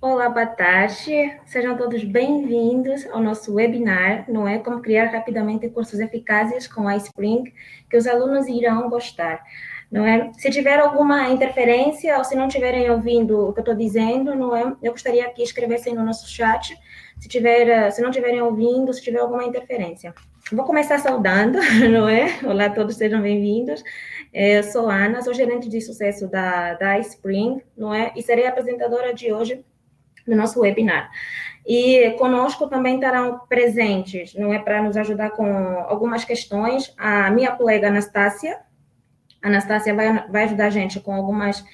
Olá, boa tarde. Sejam todos bem-vindos ao nosso webinar, não é? Como criar rapidamente cursos eficazes com a Spring, que os alunos irão gostar, não é? Se tiver alguma interferência ou se não estiverem ouvindo o que eu estou dizendo, não é? Eu gostaria que escrevessem no nosso chat, se não estiverem ouvindo, se tiver alguma interferência. Vou começar saudando, não é? Olá, todos sejam bem-vindos. Eu sou Ana, sou gerente de sucesso da Spring, não é? E serei a apresentadora de hoje no nosso webinar. E conosco também estarão presentes, não é, para nos ajudar com algumas questões, a minha colega Anastácia. A Anastácia vai ajudar a gente com algumas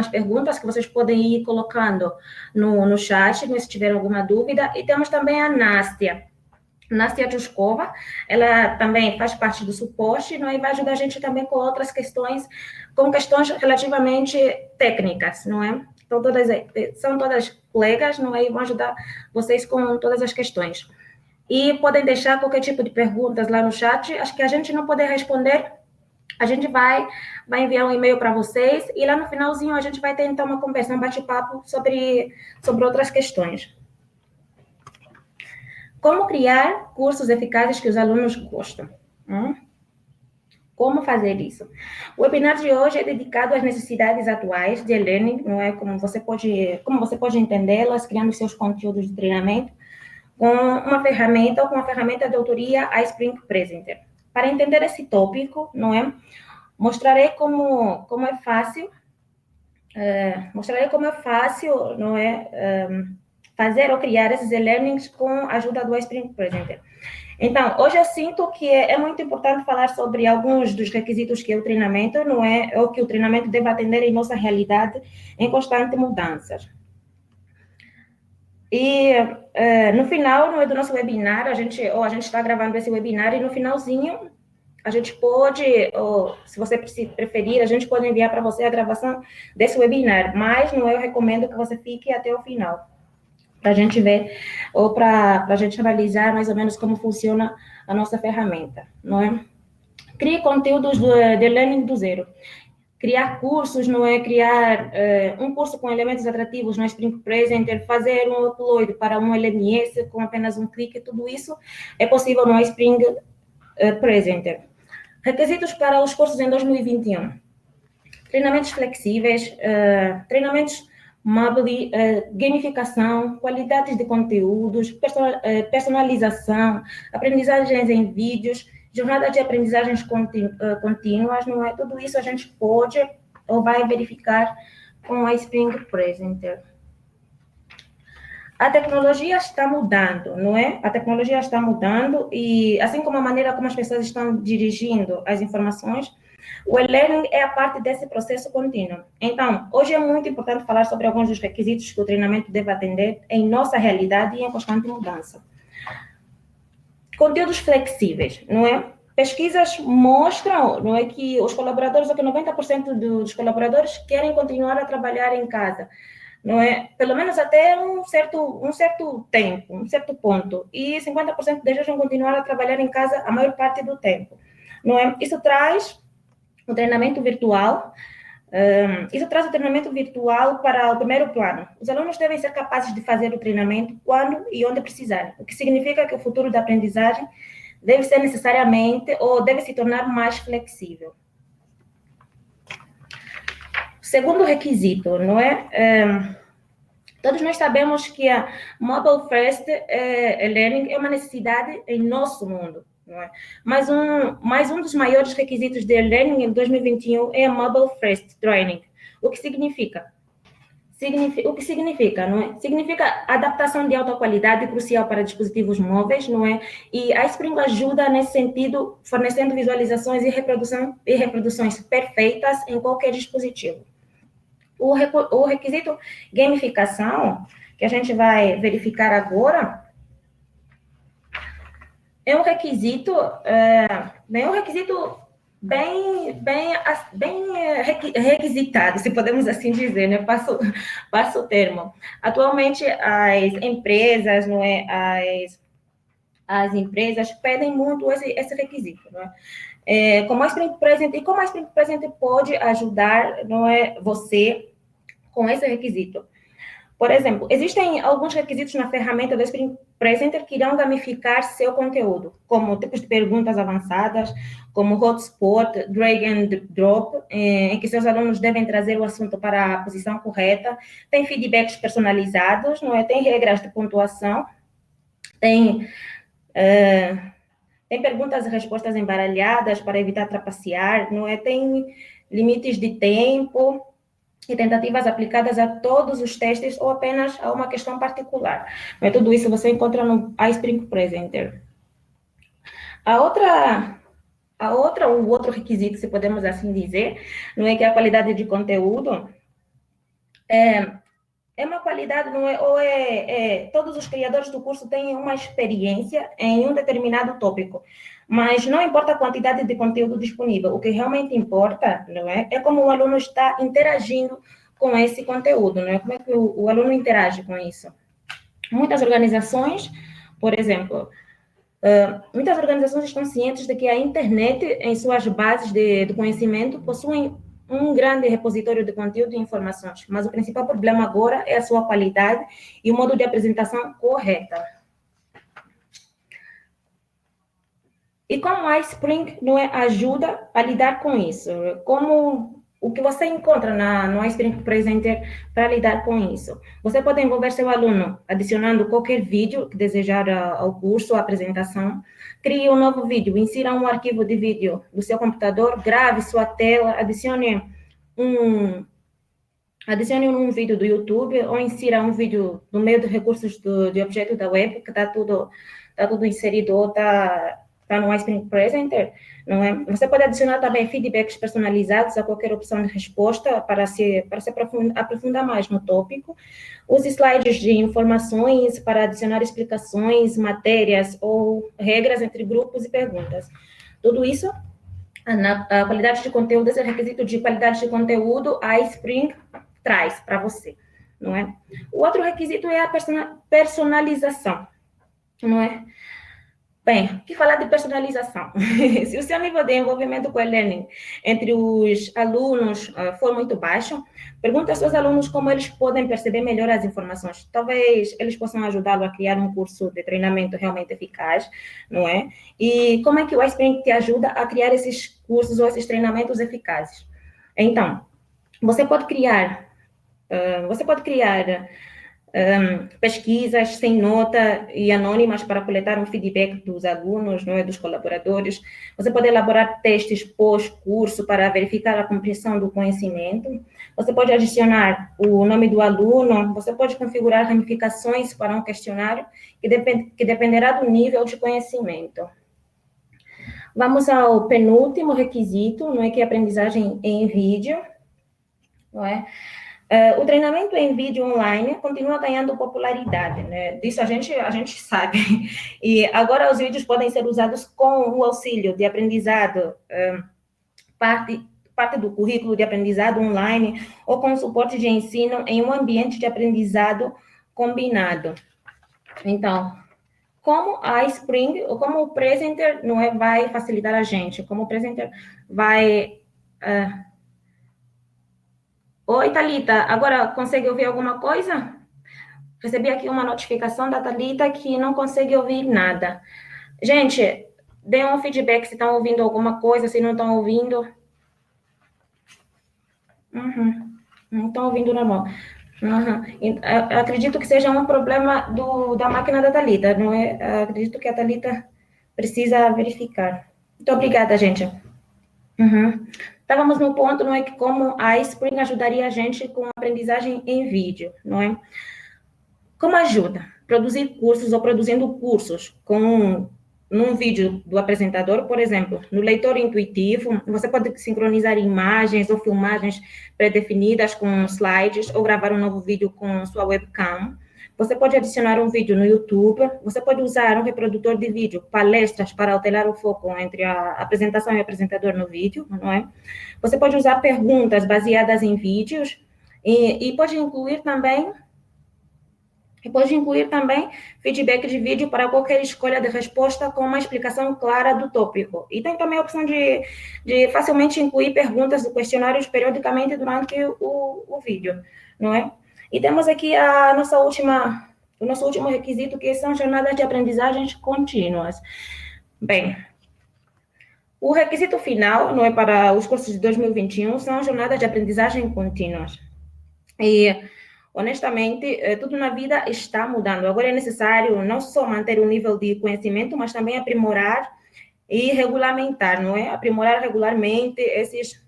perguntas que vocês podem ir colocando no chat, se tiver alguma dúvida. E temos também a Nástia Tuskova, ela também faz parte do suporte, não é? E vai ajudar a gente também com outras questões, com questões relativamente técnicas, não é? Então, são todas colegas, não é? E vão ajudar vocês com todas as questões. E podem deixar qualquer tipo de perguntas lá no chat, acho que a gente não poder responder, a gente vai enviar um e-mail para vocês, e lá no finalzinho a gente vai ter, então, uma conversa, um bate-papo sobre outras questões. Como criar cursos eficazes que os alunos gostam? Como fazer isso? O webinar de hoje é dedicado às necessidades atuais de e-learning, não é? Como você pode entendê-las, criando seus conteúdos de treinamento com uma ferramenta de autoria, a Spring Presenter. Para entender esse tópico, não é? Mostrarei como é fácil, não é? Fazer ou criar esses e-learnings com a ajuda do Spring Presenter. Então, hoje eu sinto que é muito importante falar sobre alguns dos requisitos que o treinamento, não é, ou que o treinamento deve atender em nossa realidade em constante mudanças. E no final, no nosso webinar, a gente está gravando esse webinar e no finalzinho a gente pode, ou se você preferir, a gente pode enviar para você a gravação desse webinar, mas não, eu recomendo que você fique até o final, para a gente ver, ou para a gente analisar mais ou menos como funciona a nossa ferramenta, não é? Crie conteúdos de learning do zero. Criar cursos, não é? Criar um curso com elementos atrativos no Spring Presenter, fazer um upload para um LMS com apenas um clique, tudo isso é possível no Spring Presenter. Requisitos para os cursos em 2021. Treinamentos flexíveis, treinamentos mobile, gamificação, qualidades de conteúdos, personalização, aprendizagens em vídeos, jornada de aprendizagens contínuas, não é? Tudo isso a gente pode ou vai verificar com a Spring Presenter. A tecnologia está mudando, não é? A tecnologia está mudando e, assim como a maneira como as pessoas estão dirigindo as informações, o e-learning é a parte desse processo contínuo. Então, hoje é muito importante falar sobre alguns dos requisitos que o treinamento deve atender em nossa realidade e em constante mudança. Conteúdos flexíveis, não é? Pesquisas mostram, não é, que os colaboradores, ou que 90% dos colaboradores querem continuar a trabalhar em casa, não é? Pelo menos até um certo tempo, um certo ponto. E 50% desejam continuar a trabalhar em casa a maior parte do tempo, não é? Isso traz o treinamento virtual. Isso traz o treinamento virtual para o primeiro plano. Os alunos devem ser capazes de fazer o treinamento quando e onde precisarem, o que significa que o futuro da aprendizagem deve ser necessariamente ou deve se tornar mais flexível. Segundo requisito, não é? Todos nós sabemos que a Mobile First Learning é uma necessidade em nosso mundo, não é? Mas um dos maiores requisitos de learning em 2021 é a Mobile First Training. O que significa? Não é? Significa adaptação de alta qualidade crucial para dispositivos móveis, não é? E a Spring ajuda nesse sentido, fornecendo visualizações e reproduções perfeitas em qualquer dispositivo. O requisito gamificação, que a gente vai verificar agora, é um requisito bem requisitado, se podemos assim dizer, né? Passo o termo. Atualmente, as empresas, não é? As empresas pedem muito esse requisito, não é? como a Spring Present e como a Spring Present pode ajudar, não é, você com esse requisito. Por exemplo, existem alguns requisitos na ferramenta do Spring Presenter que irão gamificar seu conteúdo, como tipos de perguntas avançadas, como hotspot, drag and drop, em que seus alunos devem trazer o assunto para a posição correta, tem feedbacks personalizados, não é? Tem regras de pontuação, tem, tem perguntas e respostas embaralhadas para evitar trapacear, não é? Tem limites de tempo, e tentativas aplicadas a todos os testes ou apenas a uma questão particular. Mas tudo isso você encontra no iSpring Presenter. O outro requisito, se podemos assim dizer, não é que a qualidade de conteúdo é uma qualidade, não é, ou todos os criadores do curso têm uma experiência em um determinado tópico, mas não importa a quantidade de conteúdo disponível, o que realmente importa, não é, é como o aluno está interagindo com esse conteúdo, não é, como é que o aluno interage com isso. Muitas organizações, por exemplo, muitas organizações estão cientes de que a internet, em suas bases de conhecimento, possuem um grande repositório de conteúdo e informações, mas o principal problema agora é a sua qualidade e o modo de apresentação correta. E como a Spring não é, ajuda a lidar com isso? Como o que você encontra no iSpring Presenter para lidar com isso? Você pode envolver seu aluno adicionando qualquer vídeo que desejar ao curso, à apresentação. Crie um novo vídeo, insira um arquivo de vídeo do seu computador, grave sua tela, adicione um vídeo do YouTube ou insira um vídeo no meio dos recursos de objeto da web, que está tudo inserido ou está no iSpring Presenter, não é? Você pode adicionar também feedbacks personalizados a qualquer opção de resposta para se aprofundar mais no tópico. Use slides de informações para adicionar explicações, matérias ou regras entre grupos e perguntas. Tudo isso, a qualidade de conteúdo, esse requisito de qualidade de conteúdo, a iSpring traz para você, não é? O outro requisito é a personalização, não é? Bem, o que falar de personalização? Se o seu nível de envolvimento com o e-learning entre os alunos for muito baixo, pergunte aos seus alunos como eles podem perceber melhor as informações. Talvez eles possam ajudá-lo a criar um curso de treinamento realmente eficaz, não é? E como é que o iSpring te ajuda a criar esses cursos ou esses treinamentos eficazes? Então, você pode criar pesquisas sem nota e anônimas para coletar um feedback dos alunos, não é, dos colaboradores. Você pode elaborar testes pós-curso para verificar a compreensão do conhecimento. Você pode adicionar o nome do aluno. Você pode configurar ramificações para um questionário que dependerá do nível de conhecimento. Vamos ao penúltimo requisito, não é, que é a aprendizagem em vídeo, não é? O treinamento em vídeo online continua ganhando popularidade, né? Disso a gente sabe. E agora os vídeos podem ser usados com o auxílio de aprendizado, parte do currículo de aprendizado online ou com suporte de ensino em um ambiente de aprendizado combinado. Então, como a Spring, ou como o Presenter não é, vai facilitar a gente, como o Presenter vai... Oi, Thalita, agora consegue ouvir alguma coisa? Recebi aqui uma notificação da Thalita que não consegue ouvir nada. Gente, dê um feedback se estão ouvindo alguma coisa, se não estão ouvindo. Não estão ouvindo normal. Acredito que seja um problema da máquina da Thalita, não é? Acredito que a Thalita precisa verificar. Muito obrigada, gente. Estávamos no ponto, não é, que como a Spring ajudaria a gente com a aprendizagem em vídeo, não é? Como ajuda? Produzir cursos ou produzindo cursos num vídeo do apresentador, por exemplo, no leitor intuitivo, você pode sincronizar imagens ou filmagens pré-definidas com slides ou gravar um novo vídeo com sua webcam. Você pode adicionar um vídeo no YouTube, você pode usar um reprodutor de vídeo, palestras para alterar o foco entre a apresentação e o apresentador no vídeo, não é? Você pode usar perguntas baseadas em vídeos e pode incluir também E pode incluir também feedback de vídeo para qualquer escolha de resposta com uma explicação clara do tópico. E tem também a opção de facilmente incluir perguntas do questionário periodicamente durante o vídeo, não é? E temos aqui o nosso último requisito, que são jornadas de aprendizagens contínuas. Bem, o requisito final, não é, para os cursos de 2021, são jornadas de aprendizagem contínuas. E, honestamente, tudo na vida está mudando. Agora é necessário não só manter o nível de conhecimento, mas também aprimorar e regulamentar, não é? Aprimorar regularmente esses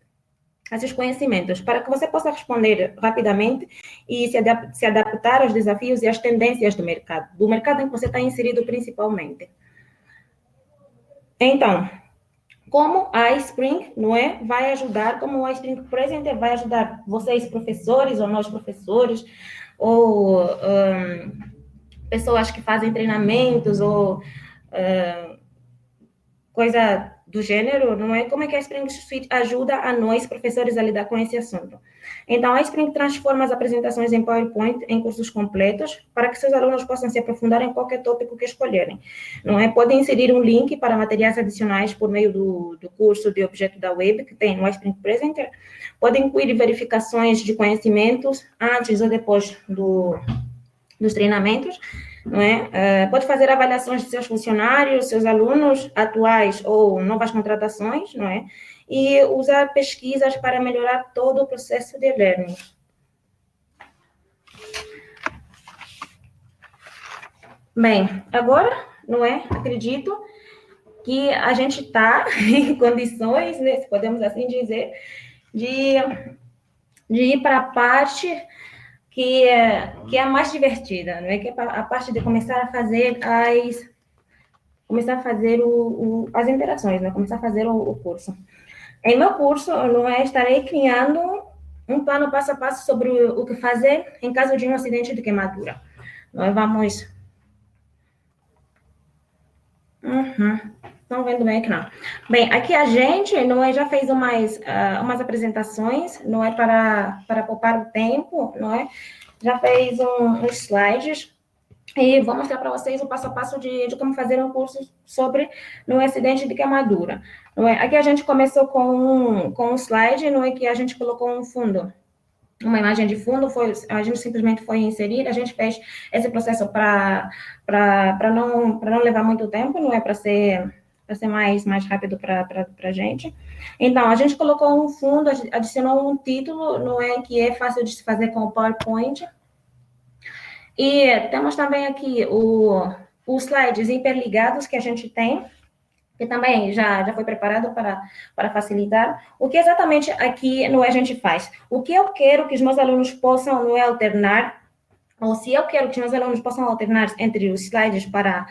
conhecimentos, para que você possa responder rapidamente e se adaptar aos desafios e às tendências do mercado em que você está inserido principalmente. Então, como a Spring, não é, vai ajudar, como a Spring Present vai ajudar vocês, professores, ou nós, professores, ou pessoas que fazem treinamentos, ou coisa do gênero, não é? Como é que a Spring Suite ajuda a nós, professores, a lidar com esse assunto? Então, a Spring transforma as apresentações em PowerPoint em cursos completos para que seus alunos possam se aprofundar em qualquer tópico que escolherem, não é? Podem inserir um link para materiais adicionais por meio do curso de objeto da web, que tem no Spring Presenter. Podem incluir verificações de conhecimentos antes ou depois dos treinamentos, não é? Pode fazer avaliações de seus funcionários, seus alunos atuais ou novas contratações, não é? E usar pesquisas para melhorar todo o processo de learning. Bem, agora, não é? Acredito que a gente está em condições, né, se podemos assim dizer, de ir para a parte que é a mais divertida, não é? Que é a parte de começar a fazer as interações, né? Começar a fazer o curso. Em meu curso, não é, estarei criando um plano passo a passo sobre o que fazer em caso de um acidente de queimadura. Nós vamos... Estão vendo bem aqui, não. Bem, aqui a gente, não é, já fez umas apresentações, não é, para poupar o tempo, não é? Já fez uns slides e vou mostrar para vocês o passo a passo de como fazer um curso sobre no acidente de queimadura. Não é? Aqui a gente começou com um slide, não é, que a gente colocou um fundo, uma imagem de fundo, a gente simplesmente foi inserir, a gente fez esse processo para não levar muito tempo, não é, para ser mais rápido para a gente. Então, a gente colocou um fundo, adicionou um título, não é, que é fácil de se fazer com o PowerPoint. E temos também aqui os slides hiperligados que a gente tem, que também já foi preparado para facilitar. O que exatamente aqui no a gente faz? O que eu quero que os meus alunos possam no alternar, ou se eu quero que os meus alunos possam alternar entre os slides para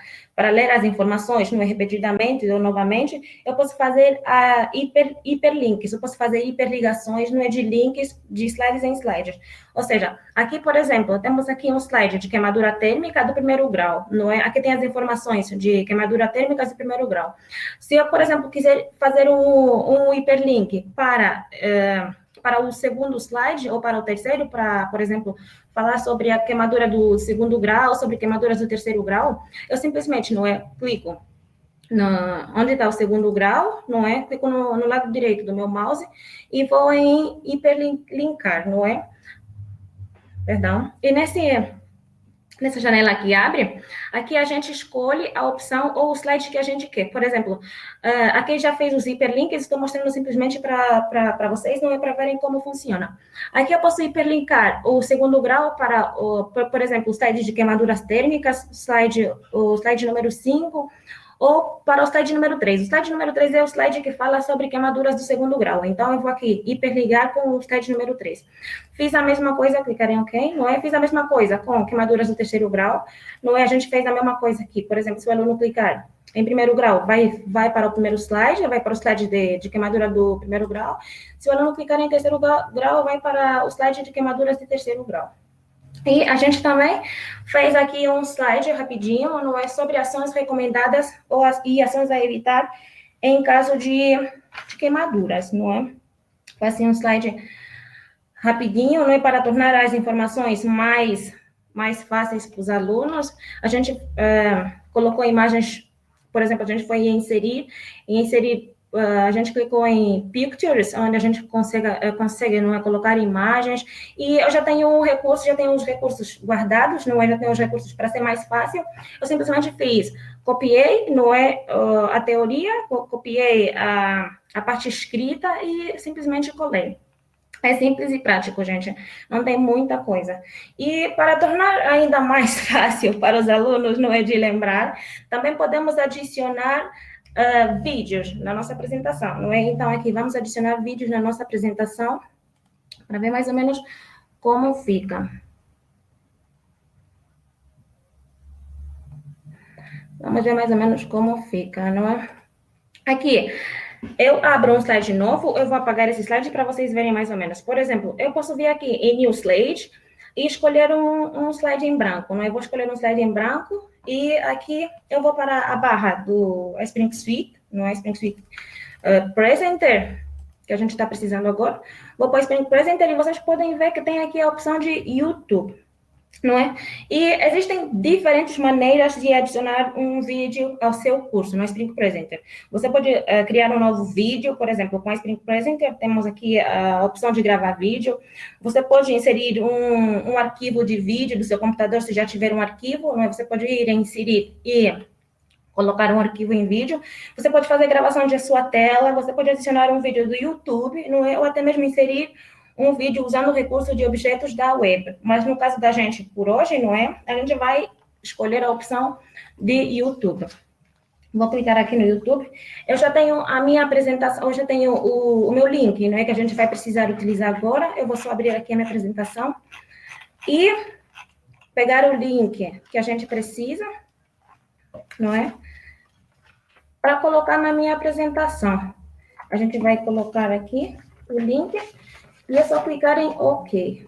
ler as informações, não é, repetidamente ou novamente, eu posso fazer hiperlinks, eu posso fazer hiperligações, não é, de links de slides em slides. Ou seja, aqui, por exemplo, temos aqui um slide de queimadura térmica do primeiro grau, não é? Aqui tem as informações de queimadura térmica do primeiro grau. Se eu, por exemplo, quiser fazer um hiperlink para o segundo slide ou para o terceiro, para, por exemplo, falar sobre a queimadura do segundo grau, sobre queimaduras do terceiro grau, eu simplesmente, não é, clico onde está o segundo grau, não é, clico no lado direito do meu mouse e vou em hiperlinkar, não é? Perdão. E nessa janela que abre, aqui a gente escolhe a opção ou o slide que a gente quer. Por exemplo, aqui já fez os hiperlinks, estou mostrando simplesmente para vocês, não é, para verem como funciona. Aqui eu posso hiperlinkar o segundo grau para, por exemplo, o slide de queimaduras térmicas, o slide número 5, ou para o slide número 3. O slide número 3 é o slide que fala sobre queimaduras do segundo grau. Então, eu vou aqui hiperligar com o slide número 3. Fiz a mesma coisa, clicar em OK, não é? Fiz a mesma coisa com queimaduras do terceiro grau, não é? A gente fez a mesma coisa aqui. Por exemplo, se o aluno clicar em primeiro grau, vai para o primeiro slide, vai para o slide de queimadura do primeiro grau. Se o aluno clicar em terceiro grau, vai para o slide de queimaduras de terceiro grau. E a gente também fez aqui um slide rapidinho, não é, sobre ações recomendadas e ações a evitar em caso de queimaduras, não é? Foi assim um slide rapidinho, não é, para tornar as informações mais mais fáceis para os alunos, a gente colocou imagens, por exemplo, a gente foi inserir a gente clicou em Pictures, onde a gente consegue não é, colocar imagens, e eu já tenho os recursos guardados, não é? Já tenho os recursos para ser mais fácil. Eu simplesmente fiz, copiei, não é, a teoria, copiei a parte escrita e simplesmente colei. É simples e prático, gente. Não tem muita coisa. E para tornar ainda mais fácil para os alunos, não é de lembrar, também podemos adicionar vídeos na nossa apresentação, não é? Então, aqui vamos adicionar vídeos na nossa apresentação para ver mais ou menos como fica. Vamos ver mais ou menos como fica, não é? Aqui, eu abro um slide novo, eu vou apagar esse slide para vocês verem mais ou menos. Por exemplo, eu posso vir aqui em New Slide e escolher um slide em branco, não é? Eu vou escolher um slide em branco e aqui eu vou para a barra do Spring Suite, não é? Spring Suite Presenter, que a gente está precisando agora. Vou para o Spring Presenter e vocês podem ver que tem aqui a opção de YouTube, não é? E existem diferentes maneiras de adicionar um vídeo ao seu curso no Spring Presenter. Você pode criar um novo vídeo, por exemplo, com a Spring Presenter, temos aqui a opção de gravar vídeo. Você pode inserir um arquivo de vídeo do seu computador, se já tiver um arquivo, não é? Você pode ir inserir e colocar um arquivo em vídeo. Você pode fazer gravação de sua tela, você pode adicionar um vídeo do YouTube, não é? Ou até mesmo inserir um vídeo usando o recurso de objetos da web. Mas no caso da gente, por hoje, não é? A gente vai escolher a opção de YouTube. Vou clicar aqui no YouTube. Eu já tenho a minha apresentação, eu já tenho o meu link, não é? Que a gente vai precisar utilizar agora. Eu vou só abrir aqui a minha apresentação e pegar o link que a gente precisa, não é? Para colocar na minha apresentação. A gente vai colocar aqui o link e é só clicar em OK.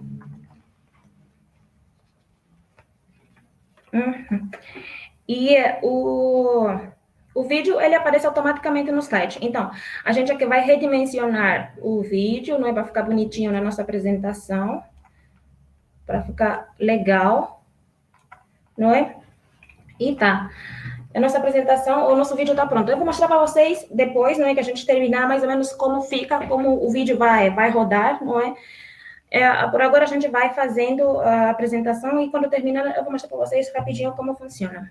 E o vídeo, ele aparece automaticamente no slide. Então, a gente aqui vai redimensionar o vídeo, não é? Para ficar bonitinho na nossa apresentação. Para ficar legal, não é? E tá. A nossa apresentação, o nosso vídeo está pronto. Eu vou mostrar para vocês depois, não é? Que a gente terminar mais ou menos como fica, como o vídeo vai rodar, não é? Por agora a gente vai fazendo a apresentação e quando terminar eu vou mostrar para vocês rapidinho como funciona.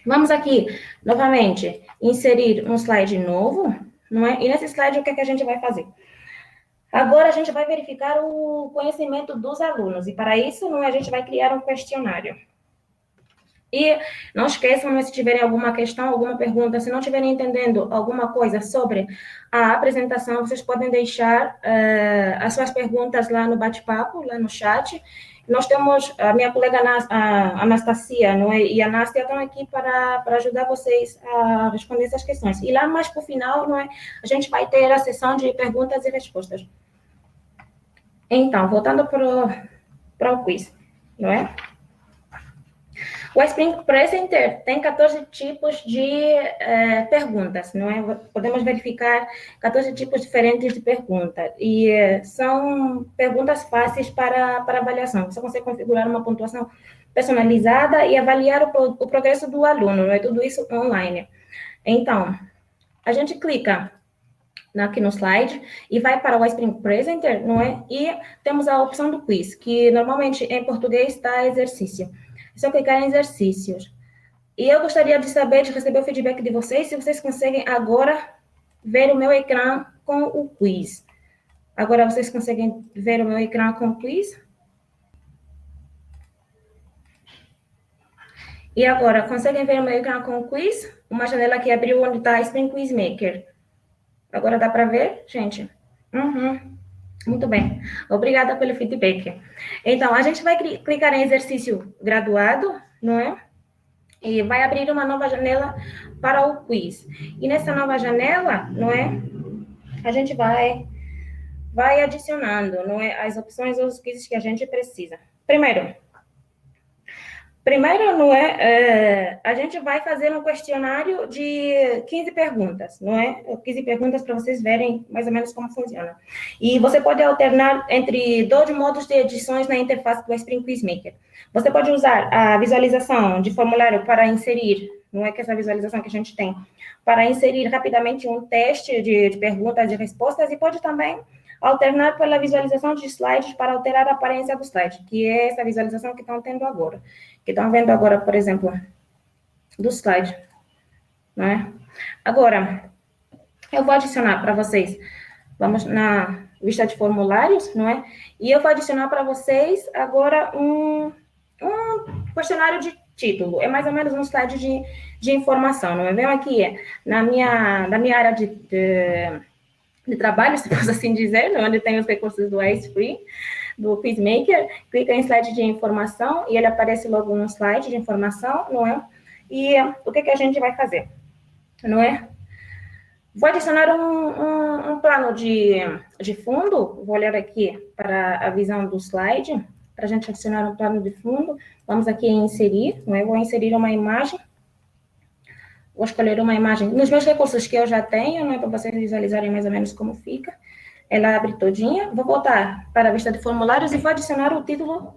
Vamos aqui, novamente, inserir um slide novo, não é? E nesse slide o que é que a gente vai fazer? Agora a gente vai verificar o conhecimento dos alunos e para isso, não é? A gente vai criar um questionário. E não esqueçam, se tiverem alguma questão, alguma pergunta, se não estiverem entendendo alguma coisa sobre a apresentação, vocês podem deixar as suas perguntas lá no bate-papo, lá no chat. Nós temos a minha colega a Anastasia, não é? E a Nástia estão aqui para ajudar vocês a responder essas questões. E lá mais para o final, não é? A gente vai ter a sessão de perguntas e respostas. Então, voltando para o quiz, não é? O Spring Presenter tem 14 tipos de perguntas, não é? Podemos verificar 14 tipos diferentes de perguntas. E são perguntas fáceis para avaliação. Você consegue configurar uma pontuação personalizada e avaliar o progresso do aluno, não é? Tudo isso online. Então, a gente clica aqui no slide e vai para o Spring Presenter, não é? E temos a opção do quiz, que normalmente em português está exercício. É só clicar em exercícios. E eu gostaria de receber o feedback de vocês, se vocês conseguem agora ver o meu ecrã com o quiz. Agora vocês conseguem ver o meu ecrã com o quiz? E agora, conseguem ver o meu ecrã com o quiz? Uma janela que abriu onde está Spring Quiz Maker. Agora dá para ver, gente? Muito bem. Obrigada pelo feedback. Então, a gente vai clicar em exercício graduado, não é? E vai abrir uma nova janela para o quiz. E nessa nova janela, não é? A gente vai adicionando, não é? As opções ou os quizzes que a gente precisa. Primeiro, Primeiro, não é, a gente vai fazer um questionário de 15 perguntas, não é? 15 perguntas para vocês verem mais ou menos como funciona. E você pode alternar entre dois modos de edições na interface do Spring Quiz Maker. Você pode usar a visualização de formulário para inserir, não é que essa visualização que a gente tem, para inserir rapidamente um teste de perguntas e respostas, e pode também alternar pela visualização de slides para alterar a aparência do slide, que é essa visualização que estão tendo agora. Que estão vendo agora, por exemplo, do slide, né? Agora, eu vou adicionar para vocês, vamos na vista de formulários, não é? E eu vou adicionar para vocês agora um questionário de título, é mais ou menos um slide de informação, não é? Venho aqui na minha área de trabalho, se posso assim dizer, onde tem os recursos do iSpring, do QuizMaker, clica em slide de informação e ele aparece logo um slide de informação, não é? E o que a gente vai fazer, não é? Vou adicionar um plano de fundo, vou olhar aqui para a visão do slide, para a gente adicionar um plano de fundo, vamos aqui em inserir, não é? Vou inserir uma imagem, vou escolher uma imagem nos meus recursos que eu já tenho, não é? Para vocês visualizarem mais ou menos como fica. Ela abre todinha. Vou voltar para a vista de formulários e vou adicionar o título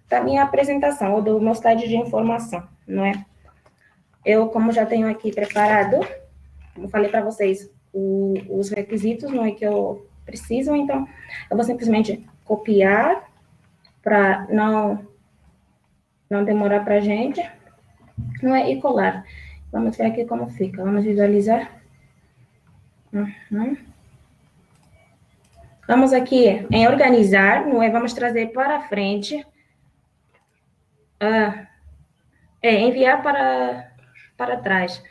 da minha apresentação, ou do meu slide de informação, não é? Eu, como já tenho aqui preparado, como falei para vocês, os requisitos, não é, que eu preciso, então, eu vou simplesmente copiar, para não demorar para a gente, não é? E colar. Vamos ver aqui como fica, vamos visualizar. Vamos aqui em organizar, não é? Vamos trazer para frente. Enviar para trás.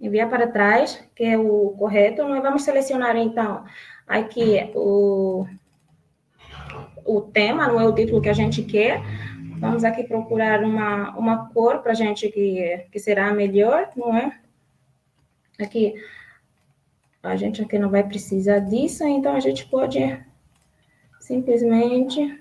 Enviar para trás, que é o correto. Nós vamos selecionar, então, aqui o tema, não é o título que a gente quer. Vamos aqui procurar uma cor para a gente que será melhor, não é? Aqui, a gente aqui não vai precisar disso, então a gente pode simplesmente...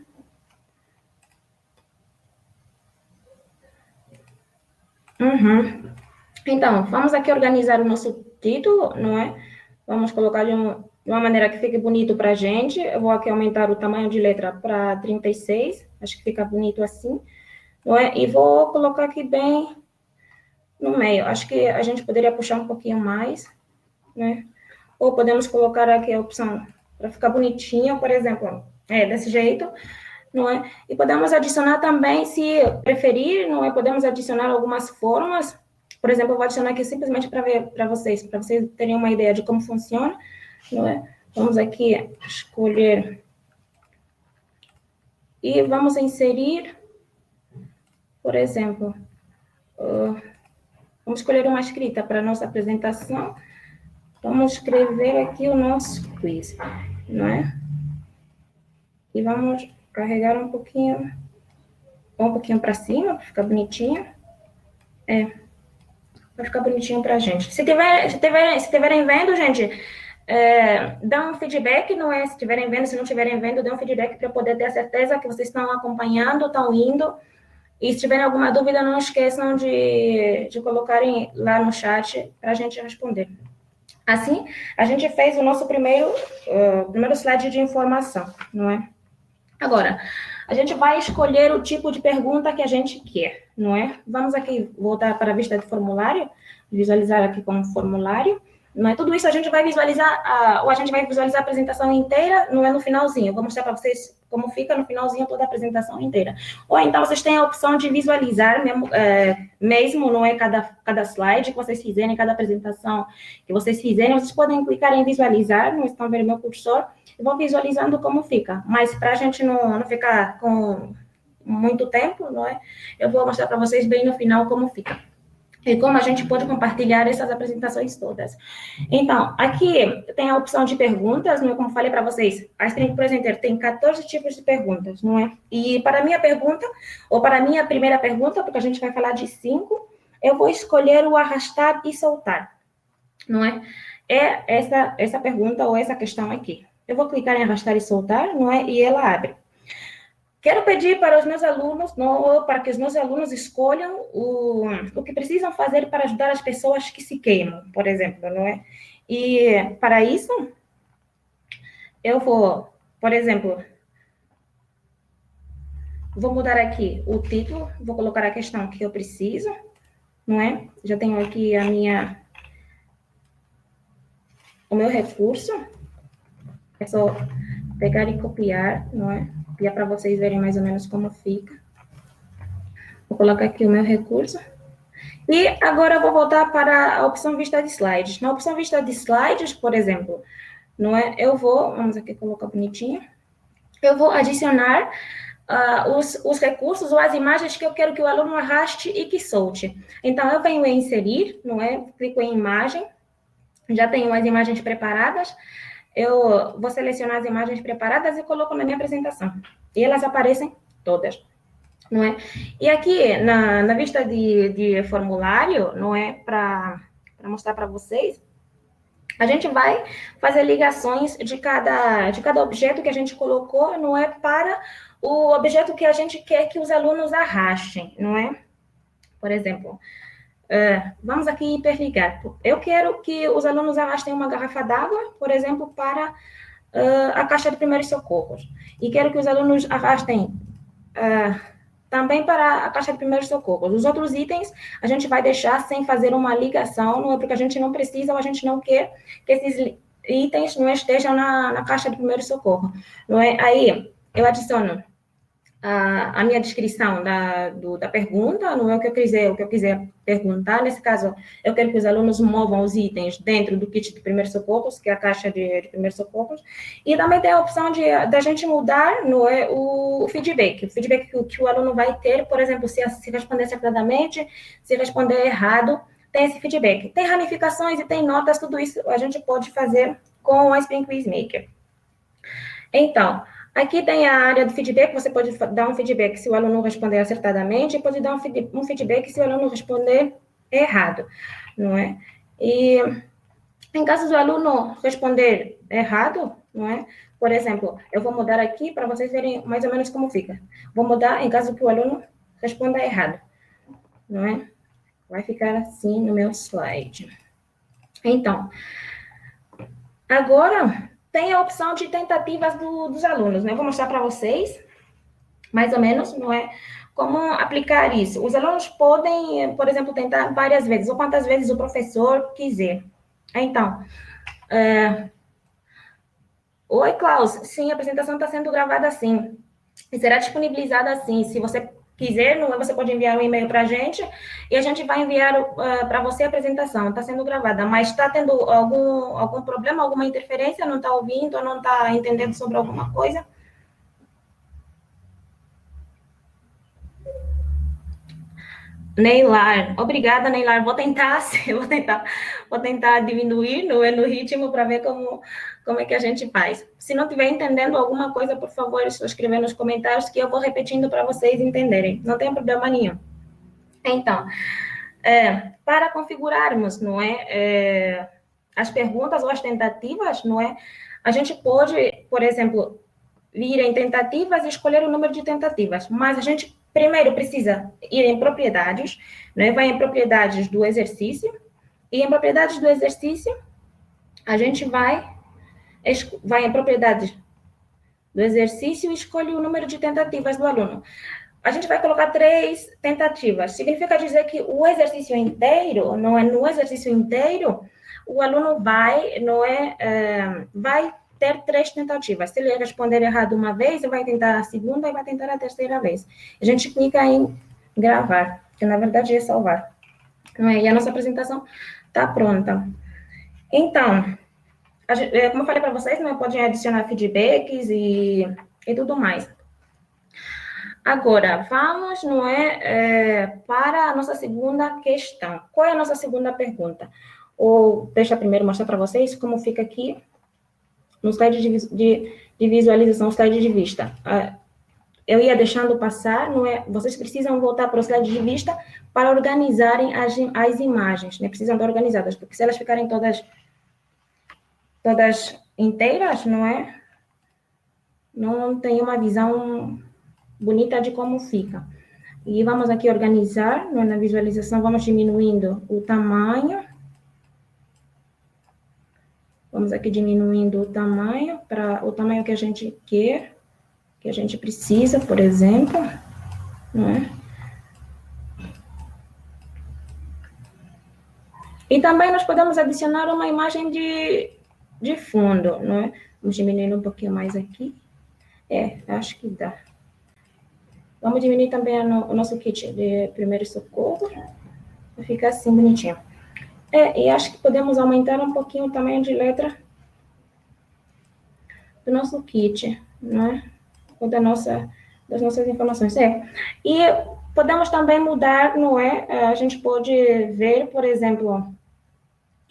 Então, vamos aqui organizar o nosso título, não é? Vamos colocar de uma maneira que fique bonito para a gente. Eu vou aqui aumentar o tamanho de letra para 36, acho que fica bonito assim, não é? E vou colocar aqui bem no meio. Acho que a gente poderia puxar um pouquinho mais, né? Ou podemos colocar aqui a opção para ficar bonitinho, por exemplo, desse jeito, não é? E podemos adicionar também, se preferir, não é? Podemos adicionar algumas formas. Por exemplo, eu vou adicionar aqui simplesmente para ver para vocês terem uma ideia de como funciona, não é? Vamos aqui escolher e vamos inserir, por exemplo, vamos escolher uma escrita para a nossa apresentação. Vamos escrever aqui o nosso quiz, não é? E vamos carregar um pouquinho para cima, para ficar bonitinho. Vai ficar bonitinho para a gente. Se tiverem vendo, gente, dá um feedback, não é? Se estiverem vendo, se não estiverem vendo, dá um feedback para eu poder ter a certeza que vocês estão acompanhando, estão indo. E se tiverem alguma dúvida, não esqueçam de colocarem lá no chat para a gente responder. Assim, a gente fez o nosso primeiro slide de informação, não é? Agora, a gente vai escolher o tipo de pergunta que a gente quer, não é? Vamos aqui voltar para a vista de formulário, visualizar aqui como formulário, não é? Tudo isso a gente vai visualizar, ou a gente vai visualizar a apresentação inteira, não é no finalzinho. Eu vou mostrar para vocês como fica no finalzinho toda a apresentação inteira. Ou então vocês têm a opção de visualizar mesmo, não é? Cada slide que vocês fizerem, cada apresentação que vocês fizerem, vocês podem clicar em visualizar, não estão vendo meu cursor, e vão visualizando como fica. Mas para a gente não ficar com muito tempo, não é? Eu vou mostrar para vocês bem no final como fica. E como a gente pode compartilhar essas apresentações todas. Então, aqui tem a opção de perguntas, não é? Como falei para vocês, a String Presenter tem 14 tipos de perguntas, não é? E para a minha pergunta, ou para a minha primeira pergunta, porque a gente vai falar de 5, eu vou escolher o arrastar e soltar, não é? É essa pergunta ou essa questão aqui. Eu vou clicar em arrastar e soltar, não é? E ela abre. Quero pedir para os meus alunos, para que os meus alunos escolham o que precisam fazer para ajudar as pessoas que se queimam, por exemplo, não é? E para isso, eu vou, por exemplo, vou mudar aqui o título, vou colocar a questão que eu preciso, não é? Já tenho aqui o meu recurso, é só pegar e copiar, não é? Copiar para vocês verem mais ou menos como fica. Vou colocar aqui o meu recurso. E agora eu vou voltar para a opção vista de slides. Na opção vista de slides, por exemplo, não é? Eu vou, vamos aqui colocar bonitinho, eu vou adicionar os recursos ou as imagens que eu quero que o aluno arraste e que solte. Então, eu venho em inserir, não é? Clico em imagem, já tenho as imagens preparadas, eu vou selecionar as imagens preparadas e coloco na minha apresentação. E elas aparecem todas, não é? E aqui, na vista de formulário, não é? Para mostrar para vocês, a gente vai fazer ligações de cada objeto que a gente colocou, não é? Para o objeto que a gente quer que os alunos arrastem, não é? Por exemplo, vamos aqui hiperligar. Eu quero que os alunos arrastem uma garrafa d'água, por exemplo, para a caixa de primeiros socorros. E quero que os alunos arrastem também para a caixa de primeiros socorros. Os outros itens a gente vai deixar sem fazer uma ligação, não é? Porque a gente não precisa ou a gente não quer que esses itens não estejam na caixa de primeiro socorro, não é? Aí eu adiciono a minha descrição da pergunta, não é o que eu quiser perguntar. Nesse caso, eu quero que os alunos movam os itens dentro do kit de primeiros socorros, que é a caixa de primeiros socorros, e também tem a opção da gente mudar, não é, o feedback que o aluno vai ter, por exemplo, se responder acertadamente, se responder errado, tem esse feedback. Tem ramificações e tem notas, tudo isso a gente pode fazer com a Spring Quiz Maker. Então, aqui tem a área do feedback, você pode dar um feedback se o aluno responder acertadamente, e pode dar um feedback se o aluno responder errado, não é? E em caso do aluno responder errado, não é? Por exemplo, eu vou mudar aqui para vocês verem mais ou menos como fica. Vou mudar em caso que o aluno responda errado, não é? Vai ficar assim no meu slide. Então, agora tem a opção de tentativas dos alunos, né? Eu vou mostrar para vocês, mais ou menos, não é? Como aplicar isso. Os alunos podem, por exemplo, tentar várias vezes, ou quantas vezes o professor quiser. Então, oi, Klaus, sim, a apresentação está sendo gravada assim, e será disponibilizada assim. Se você quiser, não é? Você pode enviar um e-mail para a gente, e a gente vai enviar para você a apresentação. Está sendo gravada, mas está tendo algum problema, alguma interferência? Não está ouvindo, ou não está entendendo sobre alguma coisa? Neylar, obrigada, Neylar. Vou tentar, vou tentar diminuir no ritmo para ver como é que a gente faz. Se não estiver entendendo alguma coisa, por favor, só escrever nos comentários que eu vou repetindo para vocês entenderem. Não tem problema nenhum. Então, para configurarmos, não é, as perguntas ou as tentativas, não é, a gente pode, por exemplo, vir em tentativas e escolher o número de tentativas, mas a gente primeiro precisa ir em propriedades, né? Vai em propriedades do exercício, e em propriedades do exercício, a gente vai em propriedades do exercício e escolhe o número de tentativas do aluno. A gente vai colocar 3 tentativas. Significa dizer que o exercício inteiro, não é no exercício inteiro, o aluno vai ter 3 tentativas. Se ele responder errado uma vez, ele vai tentar a segunda e vai tentar a terceira vez. A gente clica em gravar, que na verdade é salvar. E a nossa apresentação está pronta. Então, como eu falei para vocês, podem adicionar feedbacks e tudo mais. Agora, vamos, para a nossa segunda questão. Qual é a nossa segunda pergunta? Ou deixa eu primeiro mostrar para vocês como fica aqui no slide de visualização, slide de vista. Eu ia deixando passar, vocês precisam voltar para o slide de vista para organizarem as imagens, né? Precisam estar organizadas, porque se elas ficarem todas inteiras, não tem uma visão bonita de como fica. E vamos aqui organizar, né, na visualização, vamos diminuindo o tamanho. Vamos aqui diminuindo o tamanho para o tamanho que a gente quer, que a gente precisa, por exemplo, né? E também nós podemos adicionar uma imagem de fundo, né? Vamos diminuir um pouquinho mais aqui. Acho que dá. Vamos diminuir também o nosso kit de primeiro socorro, para ficar assim bonitinho. E acho que podemos aumentar um pouquinho o tamanho de letra do nosso kit, né? Ou das nossas informações. E podemos também mudar, não é? A gente pode ver, por exemplo,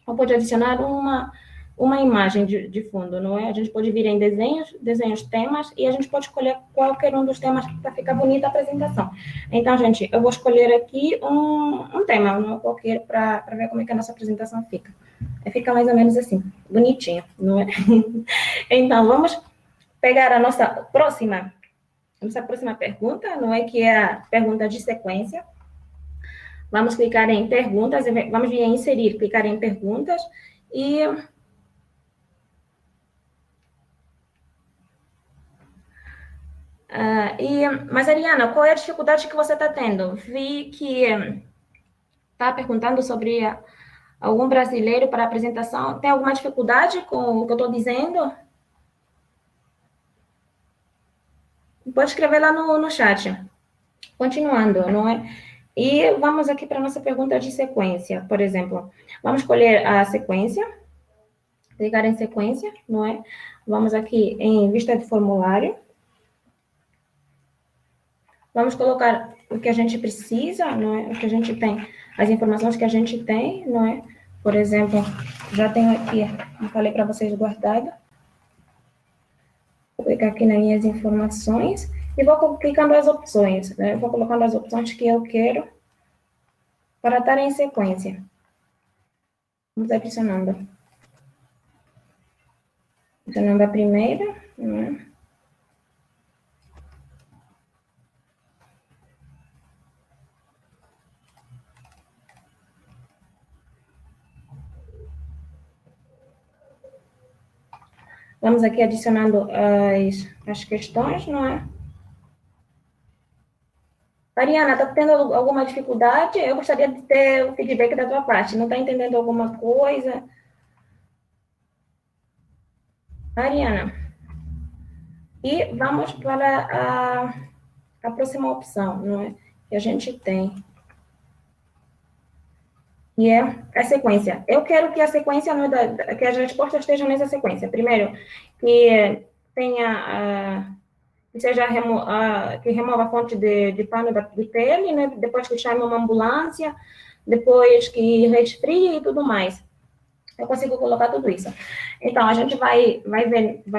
ou pode adicionar uma imagem de fundo, não é? A gente pode vir em desenhos temas, e a gente pode escolher qualquer um dos temas para ficar bonita a apresentação. Então, gente, eu vou escolher aqui um tema, não é? Qualquer, para ver como é que a nossa apresentação fica. Fica mais ou menos assim, bonitinho, não é? Então, vamos pegar a nossa próxima pergunta, não é? Que é a pergunta de sequência. Vamos clicar em perguntas, vamos vir em inserir, clicar em perguntas e mas, Ariana, qual é a dificuldade que você está tendo? Vi que está perguntando sobre algum brasileiro para a apresentação. Tem alguma dificuldade com o que eu estou dizendo? Pode escrever lá no chat. Continuando, não é? E vamos aqui para a nossa pergunta de sequência, por exemplo. Vamos escolher a sequência, clicar em sequência, não é? Vamos aqui em vista de formulário. Vamos colocar o que a gente precisa, não é? O que a gente tem, as informações que a gente tem, não é? Por exemplo, já tenho aqui, eu falei para vocês guardado. Vou clicar aqui nas minhas informações e vou clicando as opções, né? Vou colocando as opções que eu quero para estar em sequência. Vamos adicionando. Adicionando a primeira, né? Vamos aqui adicionando as questões, não é? Mariana, está tendo alguma dificuldade? Eu gostaria de ter o feedback da tua parte. Não está entendendo alguma coisa? Mariana. E vamos para a próxima opção, não é? Que a gente tem. E é a sequência. Eu quero que a sequência, que as respostas estejam nessa sequência. Primeiro, que tenha que seja que remova a fonte de pano de pele, né? Depois que chame uma ambulância, depois que resfrie e tudo mais. Eu consigo colocar tudo isso. Então, a gente vai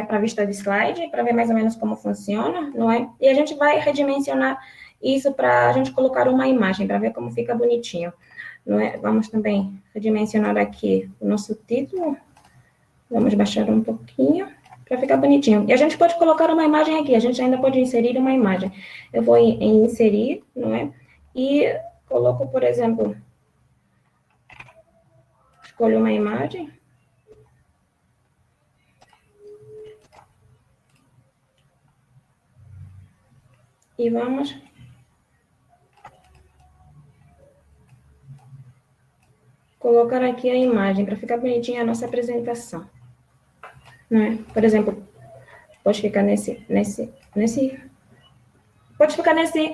para a vista de slide, para ver mais ou menos como funciona, não é? E a gente vai redimensionar isso para a gente colocar uma imagem, para ver como fica bonitinho, não é? Vamos também redimensionar aqui o nosso título. Vamos baixar um pouquinho, para ficar bonitinho. E a gente pode colocar uma imagem aqui, a gente ainda pode inserir uma imagem. Eu vou em inserir, não é? E coloco, por exemplo, escolho uma imagem. E vamos colocar aqui a imagem, para ficar bonitinha a nossa apresentação. Não é? Por exemplo, pode ficar nesse pode ficar nesse.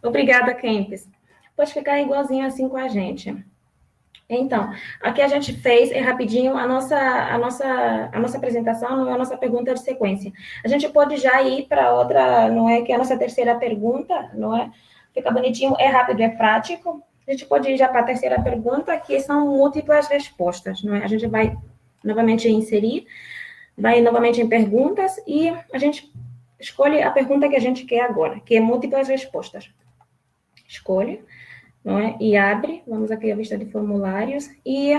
Obrigada, Kempis. Pode ficar igualzinho assim com a gente. Então, aqui a gente fez rapidinho a nossa apresentação, não é a nossa pergunta de sequência. A gente pode já ir para outra, não é? Que é a nossa terceira pergunta, não é? Fica bonitinho, é rápido, é prático. A gente pode ir já para a terceira pergunta, que são múltiplas respostas, não é? A gente vai novamente inserir, vai novamente em perguntas e a gente escolhe a pergunta que a gente quer agora, que é múltiplas respostas. Escolhe, não é? E abre, vamos aqui à vista de formulários, e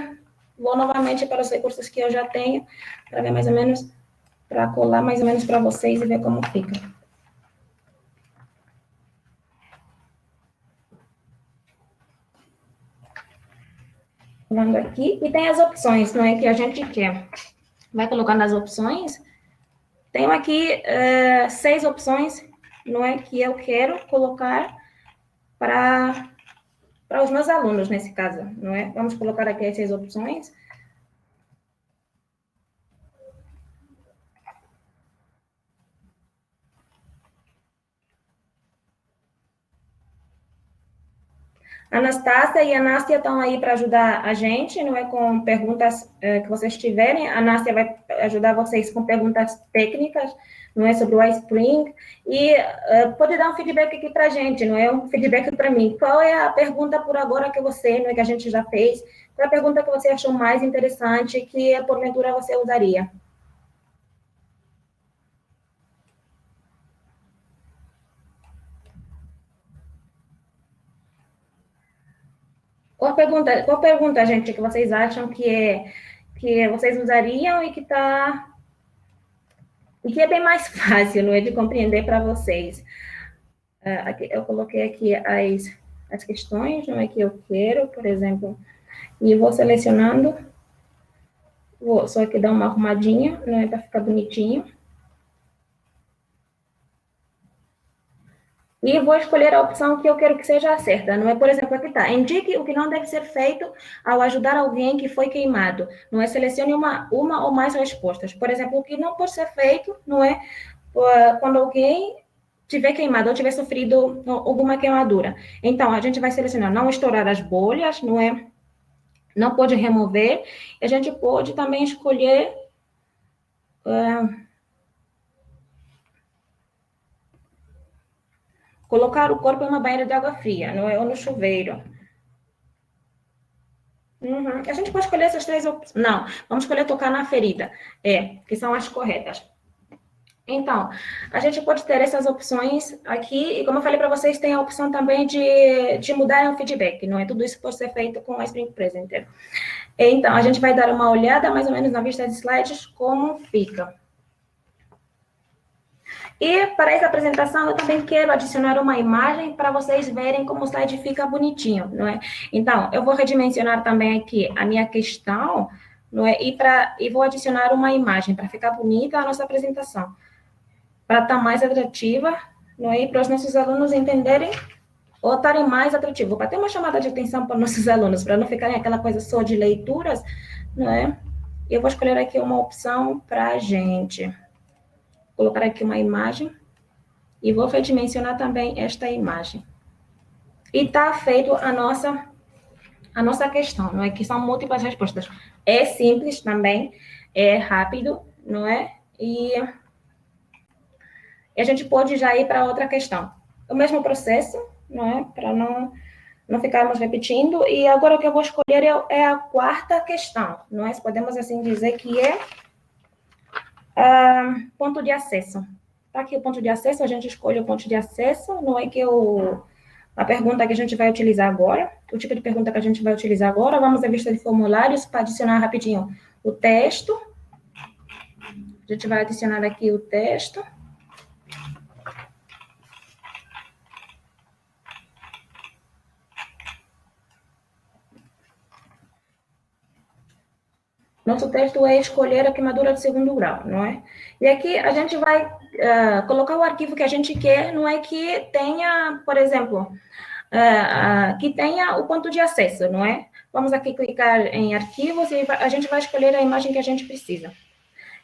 vou novamente para os recursos que eu já tenho, para ver mais ou menos para colar mais ou menos para vocês e ver como fica. Colando aqui, e tem as opções, não é, que a gente quer. Vai colocando as opções. Tenho aqui 6 opções, não é, que eu quero colocar para os meus alunos, nesse caso, não é? Vamos colocar aqui as 6 opções. A Anastácia e a Nástia estão aí para ajudar a gente, não é? Com perguntas que vocês tiverem. A Nástia vai ajudar vocês com perguntas técnicas, não é? Sobre o iSpring. E pode dar um feedback aqui para a gente, não é? Um feedback para mim. Qual é a pergunta por agora que você, não é? Que a gente já fez? Qual é a pergunta que você achou mais interessante que, porventura, você usaria? Qual pergunta, gente, que vocês acham que vocês usariam e que é bem mais fácil, não é, de compreender para vocês? Aqui, eu coloquei aqui as questões, não é, que eu quero, por exemplo, e vou selecionando, vou só aqui dar uma arrumadinha, não é, para ficar bonitinho. E vou escolher a opção que eu quero que seja certa, não é? Por exemplo, aqui está, indique o que não deve ser feito ao ajudar alguém que foi queimado, não é? Selecione uma ou mais respostas. Por exemplo, o que não pode ser feito, não é? Quando alguém tiver queimado ou tiver sofrido alguma queimadura. Então, a gente vai selecionar não estourar as bolhas, não é? Não pode remover. A gente pode também escolher colocar o corpo em uma banheira de água fria, não é? Ou no chuveiro. Uhum. A gente pode escolher essas 3 opções. Não, vamos escolher tocar na ferida. Que são as corretas. Então, a gente pode ter essas opções aqui, e como eu falei para vocês, tem a opção também de mudar o feedback, não é? Tudo isso pode ser feito com o Spring Presenter. Então, a gente vai dar uma olhada mais ou menos na vista de slides, como fica. E para essa apresentação, eu também quero adicionar uma imagem para vocês verem como o slide fica bonitinho, não é? Então, eu vou redimensionar também aqui a minha questão, não é? E vou adicionar uma imagem para ficar bonita a nossa apresentação, para estar mais atrativa, não é? E para os nossos alunos entenderem ou estarem mais atrativos, para ter uma chamada de atenção para os nossos alunos, para não ficarem aquela coisa só de leituras, não é? Eu vou escolher aqui uma opção para a gente. Vou colocar aqui uma imagem e vou redimensionar também esta imagem. E está feito a nossa questão, não é? Que são múltiplas respostas. É simples também, é rápido, não é? E a gente pode já ir para outra questão. O mesmo processo, não é? Para não ficarmos repetindo. E agora o que eu vou escolher é a quarta questão, não é? Podemos assim dizer que é ponto de acesso. Tá aqui o ponto de acesso, a gente escolhe o ponto de acesso, não é que a pergunta que a gente vai utilizar agora, o tipo de pergunta que a gente vai utilizar agora, vamos à vista de formulários para adicionar rapidinho o texto. A gente vai adicionar aqui o texto. Nosso texto é escolher a queimadura de segundo grau, não é? E aqui a gente vai colocar o arquivo que a gente quer, não é que tenha, por exemplo, que tenha o ponto de acesso, não é? Vamos aqui clicar em arquivos e a gente vai escolher a imagem que a gente precisa.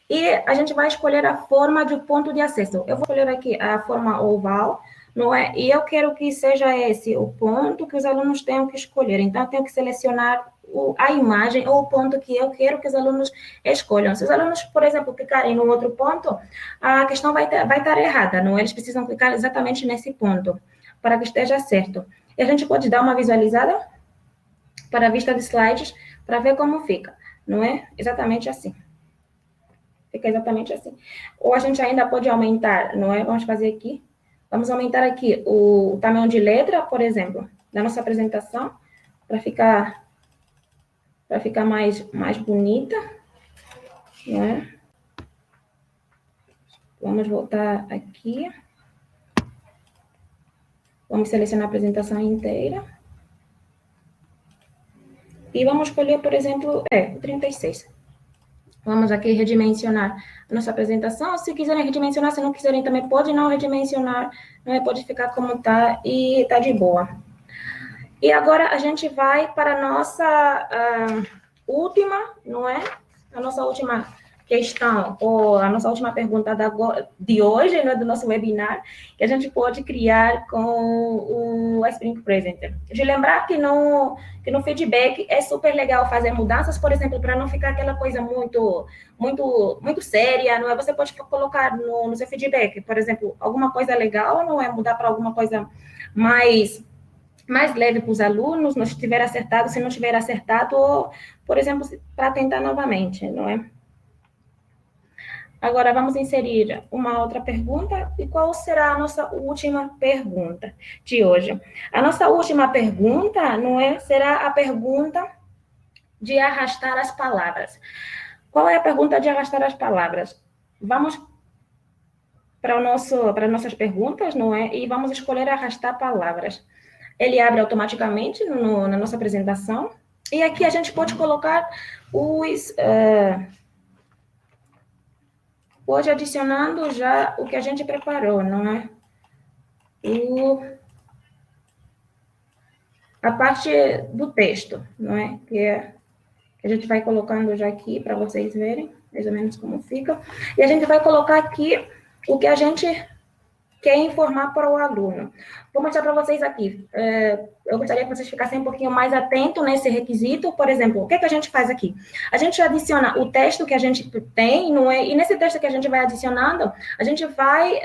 E a gente vai escolher a forma de ponto de acesso. Eu vou escolher aqui a forma oval, não é? E eu quero que seja esse o ponto que os alunos tenham que escolher. Então, eu tenho que selecionar a imagem ou o ponto que eu quero que os alunos escolham. Se os alunos, por exemplo, clicarem no outro ponto, a questão vai estar errada, não é? Eles precisam clicar exatamente nesse ponto, para que esteja certo. E a gente pode dar uma visualizada para a vista de slides, para ver como fica, não é? Exatamente assim. Fica exatamente assim. Ou a gente ainda pode aumentar, não é? Vamos fazer aqui. Vamos aumentar aqui o tamanho de letra, por exemplo, da nossa apresentação, para ficar mais bonita, não é? Vamos voltar aqui. Vamos selecionar a apresentação inteira. E vamos escolher, por exemplo, o 36. Vamos aqui redimensionar a nossa apresentação. Se quiserem redimensionar, se não quiserem também pode não redimensionar, pode ficar como está e está de boa. E agora a gente vai para a nossa última, não é? A nossa última questão, ou a nossa última pergunta de hoje, não é, do nosso webinar, que a gente pode criar com o Spring Presenter. De lembrar que no feedback é super legal fazer mudanças, por exemplo, para não ficar aquela coisa muito séria, não é? Você pode colocar no seu feedback, por exemplo, alguma coisa legal, não é? Mudar para alguma coisa mais leve para os alunos, não tiver acertado, se não tiver acertado, ou, por exemplo, para tentar novamente, não é? Agora, vamos inserir uma outra pergunta. E qual será a nossa última pergunta de hoje? A nossa última pergunta, não é? Será a pergunta de arrastar as palavras. Qual é a pergunta de arrastar as palavras? Vamos para nossas perguntas, não é? E vamos escolher arrastar palavras. Ele abre automaticamente na nossa apresentação. E aqui a gente pode colocar hoje adicionando já o que a gente preparou, não é? A parte do texto, não é? Que a gente vai colocando já aqui para vocês verem mais ou menos como fica. E a gente vai colocar aqui o que a gente quer informar para o aluno. Vou mostrar para vocês aqui. Eu gostaria que vocês ficassem um pouquinho mais atentos nesse requisito. Por exemplo, o que a gente faz aqui? A gente adiciona o texto que a gente tem, não é? E nesse texto que a gente vai adicionando, a gente vai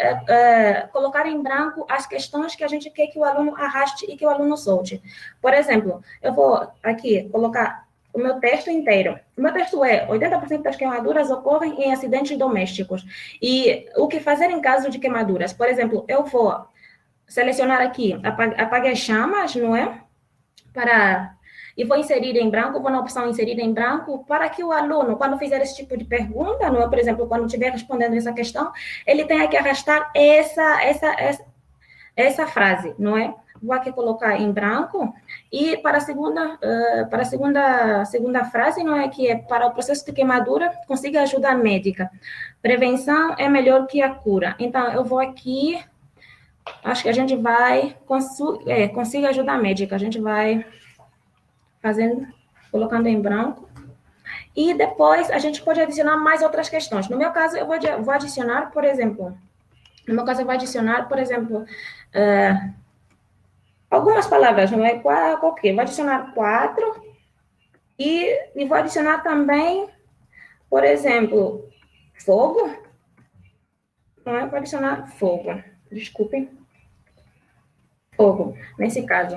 colocar em branco as questões que a gente quer que o aluno arraste e que o aluno solte. Por exemplo, eu vou aqui colocar o meu texto inteiro. O meu texto é 80% das queimaduras ocorrem em acidentes domésticos. E o que fazer em caso de queimaduras? Por exemplo, eu vou selecionar aqui, apague as chamas, não é? E vou inserir em branco, vou na opção inserir em branco, para que o aluno, quando fizer esse tipo de pergunta, não é? Por exemplo, quando estiver respondendo essa questão, ele tenha que arrastar essa frase, não é? Vou aqui colocar em branco, e para a segunda frase, não é, que é para o processo de queimadura, consiga ajuda médica. Prevenção é melhor que a cura. Então, eu vou aqui, acho que a gente vai, consiga ajuda médica, a gente vai colocando em branco, e depois a gente pode adicionar mais outras questões. No meu caso, eu vou adicionar, por exemplo, algumas palavras, não é? Qualquer. Vou adicionar 4 e vou adicionar também, por exemplo, fogo. Não é? Vou adicionar fogo. Desculpem. Fogo, nesse caso.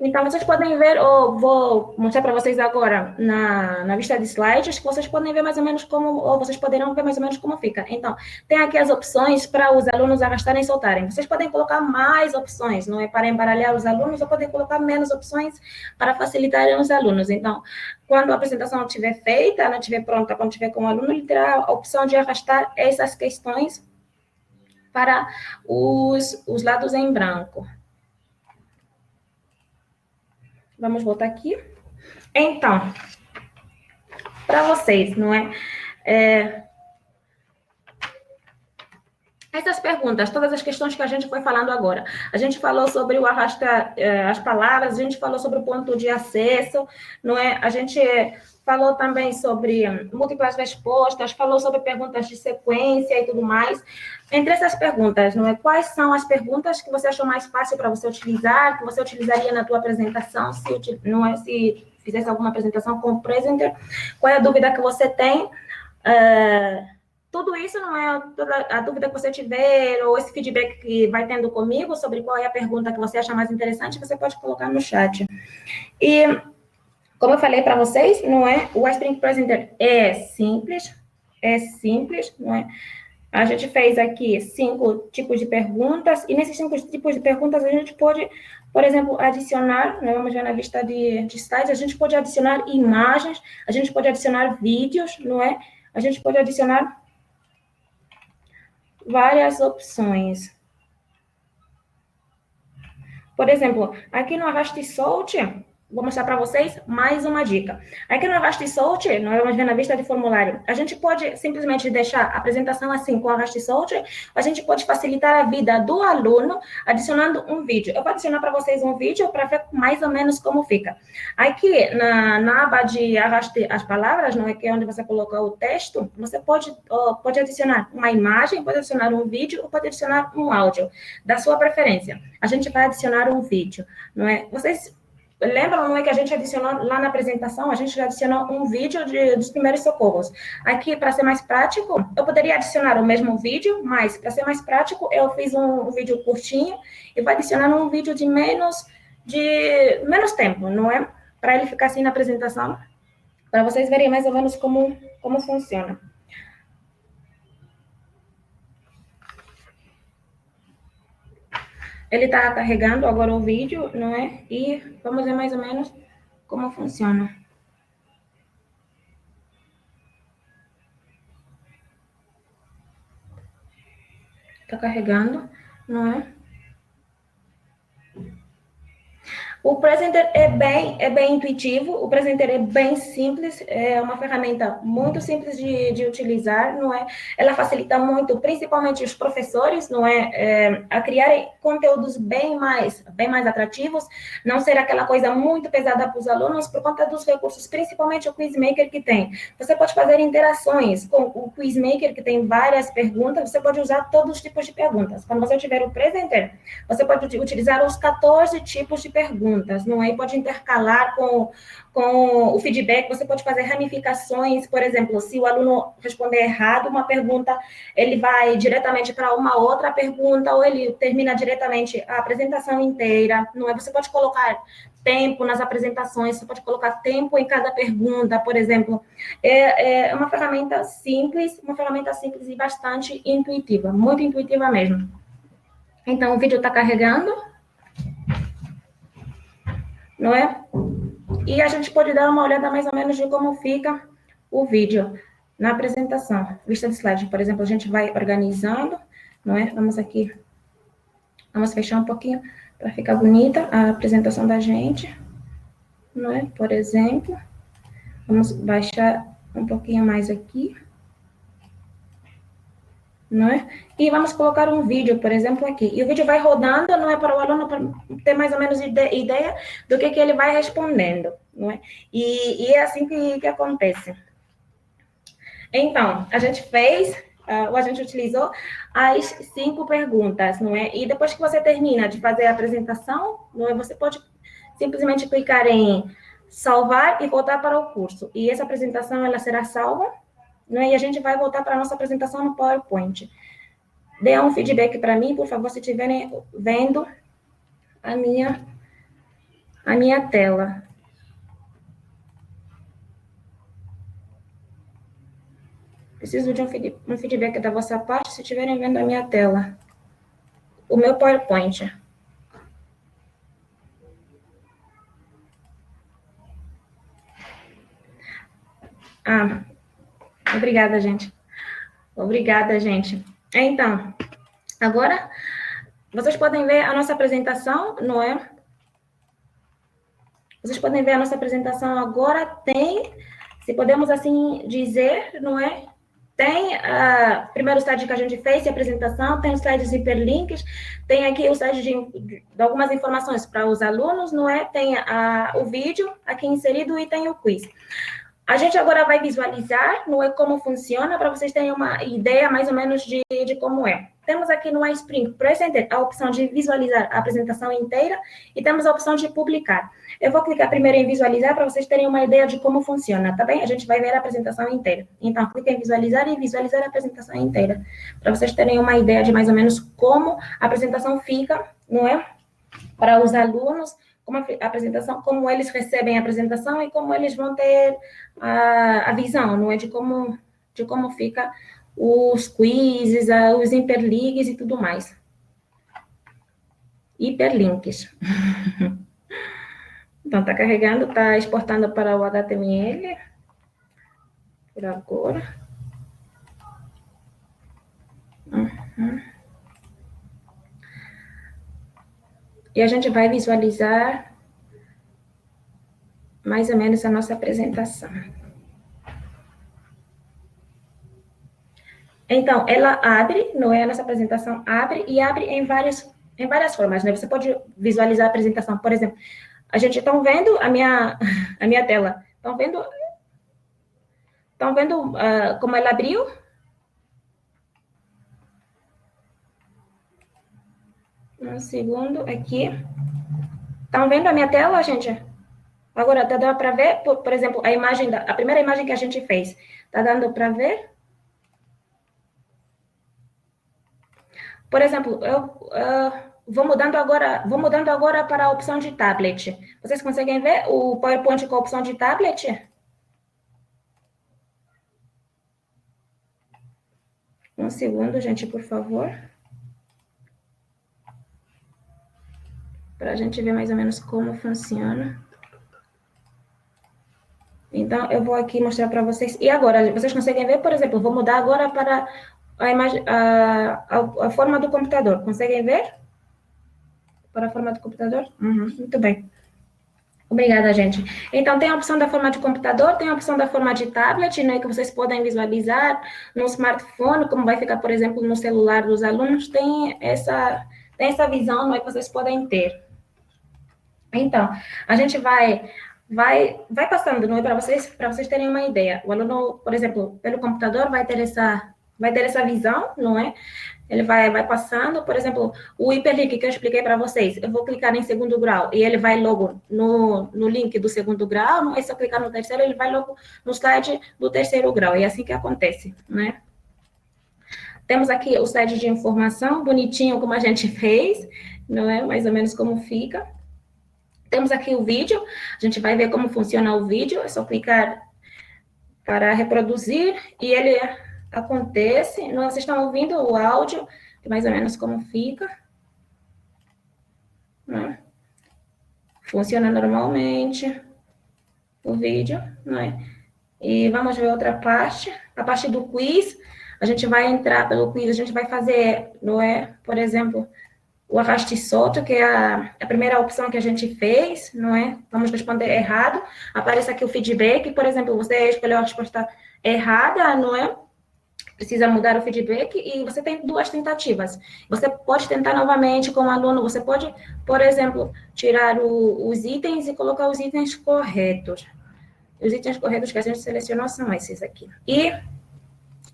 Então, vocês podem ver, ou vou mostrar para vocês agora na vista de slides, que vocês podem ver mais ou menos como, ou vocês poderão ver mais ou menos como fica. Então, tem aqui as opções para os alunos arrastarem e soltarem. Vocês podem colocar mais opções, não é? Para embaralhar os alunos, ou podem colocar menos opções para facilitar os alunos. Então, quando a apresentação estiver feita, não estiver pronta, quando estiver com o aluno, ele terá a opção de arrastar essas questões para os lados em branco. Vamos voltar aqui. Então, para vocês, não é? Essas perguntas, todas as questões que a gente foi falando agora. A gente falou sobre o arrastar as palavras, a gente falou sobre o ponto de acesso, não é? A gente falou também sobre múltiplas respostas, falou sobre perguntas de sequência e tudo mais. Entre essas perguntas, não é? Quais são as perguntas que você achou mais fácil para você utilizar, que você utilizaria na tua apresentação, se fizesse alguma apresentação com o presenter? Qual é a dúvida que você tem? Tudo isso não é toda a dúvida que você tiver, ou esse feedback que vai tendo comigo sobre qual é a pergunta que você acha mais interessante, você pode colocar no chat. E, como eu falei para vocês, não é? O Spring Presenter é simples, não é? A gente fez aqui 5 tipos de perguntas, e nesses 5 tipos de perguntas a gente pode, por exemplo, adicionar, né, vamos ver na vista de slides, a gente pode adicionar imagens, a gente pode adicionar vídeos, não é? A gente pode adicionar várias opções. Por exemplo, aqui no Arraste e Solte, vou mostrar para vocês mais uma dica. Aqui no Arraste e Solte, nós vamos ver na vista de formulário, a gente pode simplesmente deixar a apresentação assim com Arraste e Solte, a gente pode facilitar a vida do aluno adicionando um vídeo. Eu vou adicionar para vocês um vídeo para ver mais ou menos como fica. Aqui na aba de Arraste as palavras, não é que é onde você coloca o texto, você pode adicionar uma imagem, pode adicionar um vídeo ou pode adicionar um áudio, da sua preferência. A gente vai adicionar um vídeo, não é? Vocês lembram, não é que a gente adicionou lá na apresentação, a gente já adicionou um vídeo dos primeiros socorros. Aqui, para ser mais prático, eu poderia adicionar o mesmo vídeo, mas para ser mais prático, eu fiz um vídeo curtinho e vou adicionar um vídeo de menos tempo, não é? Para ele ficar assim na apresentação, para vocês verem mais ou menos como funciona. Ele está carregando agora o vídeo, não é? E vamos ver mais ou menos como funciona. Está carregando, não é? O Presenter é bem intuitivo, o Presenter é bem simples, é uma ferramenta muito simples de utilizar, não é? Ela facilita muito, principalmente os professores, não é? A criarem conteúdos bem mais atrativos, não ser aquela coisa muito pesada para os alunos por conta dos recursos, principalmente o Quizmaker que tem. Você pode fazer interações com o Quizmaker, que tem várias perguntas, você pode usar todos os tipos de perguntas. Quando você tiver o Presenter, você pode utilizar os 14 tipos de perguntas, não é? E pode intercalar com o feedback, você pode fazer ramificações, por exemplo, se o aluno responder errado uma pergunta, ele vai diretamente para uma outra pergunta, ou ele termina diretamente a apresentação inteira, não é? Você pode colocar tempo nas apresentações, você pode colocar tempo em cada pergunta, por exemplo. É uma ferramenta simples e bastante intuitiva, muito intuitiva mesmo. Então, o vídeo está carregando, não é? E a gente pode dar uma olhada mais ou menos de como fica o vídeo na apresentação. Vista de slide, por exemplo, a gente vai organizando, não é? Vamos aqui, vamos fechar um pouquinho para ficar bonita a apresentação da gente, não é? Por exemplo, vamos baixar um pouquinho mais aqui, não é? E vamos colocar um vídeo, por exemplo, aqui. E o vídeo vai rodando, não é, para o aluno para ter mais ou menos ideia do que ele vai respondendo, não é? E é assim que acontece. Então, a gente fez, ou a gente utilizou as 5 perguntas, não é? E depois que você termina de fazer a apresentação, não é? Você pode simplesmente clicar em salvar e voltar para o curso. E essa apresentação, ela será salva, não é? E a gente vai voltar para a nossa apresentação no PowerPoint. Dê um feedback para mim, por favor, se estiverem vendo a minha tela. Preciso de um feedback da vossa parte, se estiverem vendo a minha tela. O meu PowerPoint. Ah, obrigada, gente. Obrigada, gente. Então, agora, vocês podem ver a nossa apresentação, não é? Vocês podem ver a nossa apresentação agora, tem, se podemos assim dizer, não é? Tem primeiro slide que a gente fez, de apresentação, tem os slides hiperlinks, tem aqui o slide de algumas informações para os alunos, não é? Tem o vídeo aqui inserido e tem o quiz. A gente agora vai visualizar, não é, como funciona, para vocês terem uma ideia mais ou menos de como é. Temos aqui no iSpring Presenter a opção de visualizar a apresentação inteira e temos a opção de publicar. Eu vou clicar primeiro em visualizar para vocês terem uma ideia de como funciona, tá bem? A gente vai ver a apresentação inteira. Então, clique em visualizar e visualizar a apresentação inteira, para vocês terem uma ideia de mais ou menos como a apresentação fica, não é? Para os alunos, como a apresentação, como eles recebem a apresentação e como eles vão ter a visão, não é? De como fica os quizzes, os hiperlinks e tudo mais. Hiperlinks. Então, está carregando, está exportando para o HTML. Por agora. E a gente vai visualizar mais ou menos a nossa apresentação. Então, ela abre, não é? A nossa apresentação abre e abre em várias formas, né? Você pode visualizar a apresentação, por exemplo, a gente está vendo a minha tela. Estão vendo como ela abriu? Um segundo aqui. Estão vendo a minha tela, gente? Agora, tá dando para ver, por exemplo, a primeira imagem que a gente fez. Tá dando para ver? Por exemplo, eu vou mudando agora para a opção de tablet. Vocês conseguem ver o PowerPoint com a opção de tablet? Um segundo, gente, por favor. Para a gente ver mais ou menos como funciona. Então, eu vou aqui mostrar para vocês. E agora, vocês conseguem ver, por exemplo, vou mudar agora para a imagem, a forma do computador. Conseguem ver? Para a forma do computador? Uhum, muito bem. Obrigada, gente. Então, tem a opção da forma de computador, tem a opção da forma de tablet, né, que vocês podem visualizar no smartphone, como vai ficar, por exemplo, no celular dos alunos, tem essa visão, né, que vocês podem ter. Então, a gente vai passando, não é, para vocês terem uma ideia. O aluno, por exemplo, pelo computador vai ter essa visão, não é? Ele vai passando, por exemplo, o hiperlink que eu expliquei para vocês, eu vou clicar em segundo grau e ele vai logo no link do segundo grau, não é só clicar no terceiro, ele vai logo no slide do terceiro grau, é assim que acontece, né? Temos aqui o slide de informação, bonitinho como a gente fez, não é? Mais ou menos como fica. Temos aqui o vídeo, a gente vai ver como funciona o vídeo, é só clicar para reproduzir e ele acontece. Vocês estão ouvindo o áudio, mais ou menos como fica. Né? Funciona normalmente o vídeo, não é? E vamos ver outra parte, a parte do quiz. A gente vai entrar pelo quiz, a gente vai fazer, não é? Por exemplo, o arraste e solta, que é a primeira opção que a gente fez, não é? Vamos responder errado. Aparece aqui o feedback, por exemplo, você escolheu a resposta errada, não é? Precisa mudar o feedback e você tem duas tentativas. Você pode tentar novamente com o aluno, você pode, por exemplo, tirar os itens e colocar os itens corretos. Os itens corretos que a gente selecionou são esses aqui. E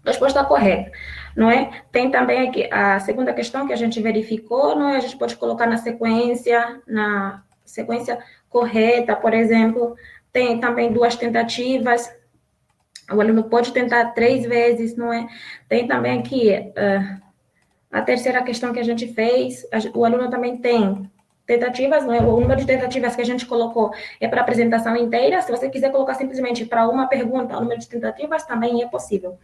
resposta correta, não é? Tem também aqui a segunda questão que a gente verificou, não é? A gente pode colocar na sequência correta, por exemplo. Tem também duas tentativas. O aluno pode tentar 3 vezes, não é? Tem também aqui a terceira questão que a gente fez. O aluno também tem tentativas, não é? O número de tentativas que a gente colocou é para a apresentação inteira. Se você quiser colocar simplesmente para uma pergunta, o número de tentativas também é possível,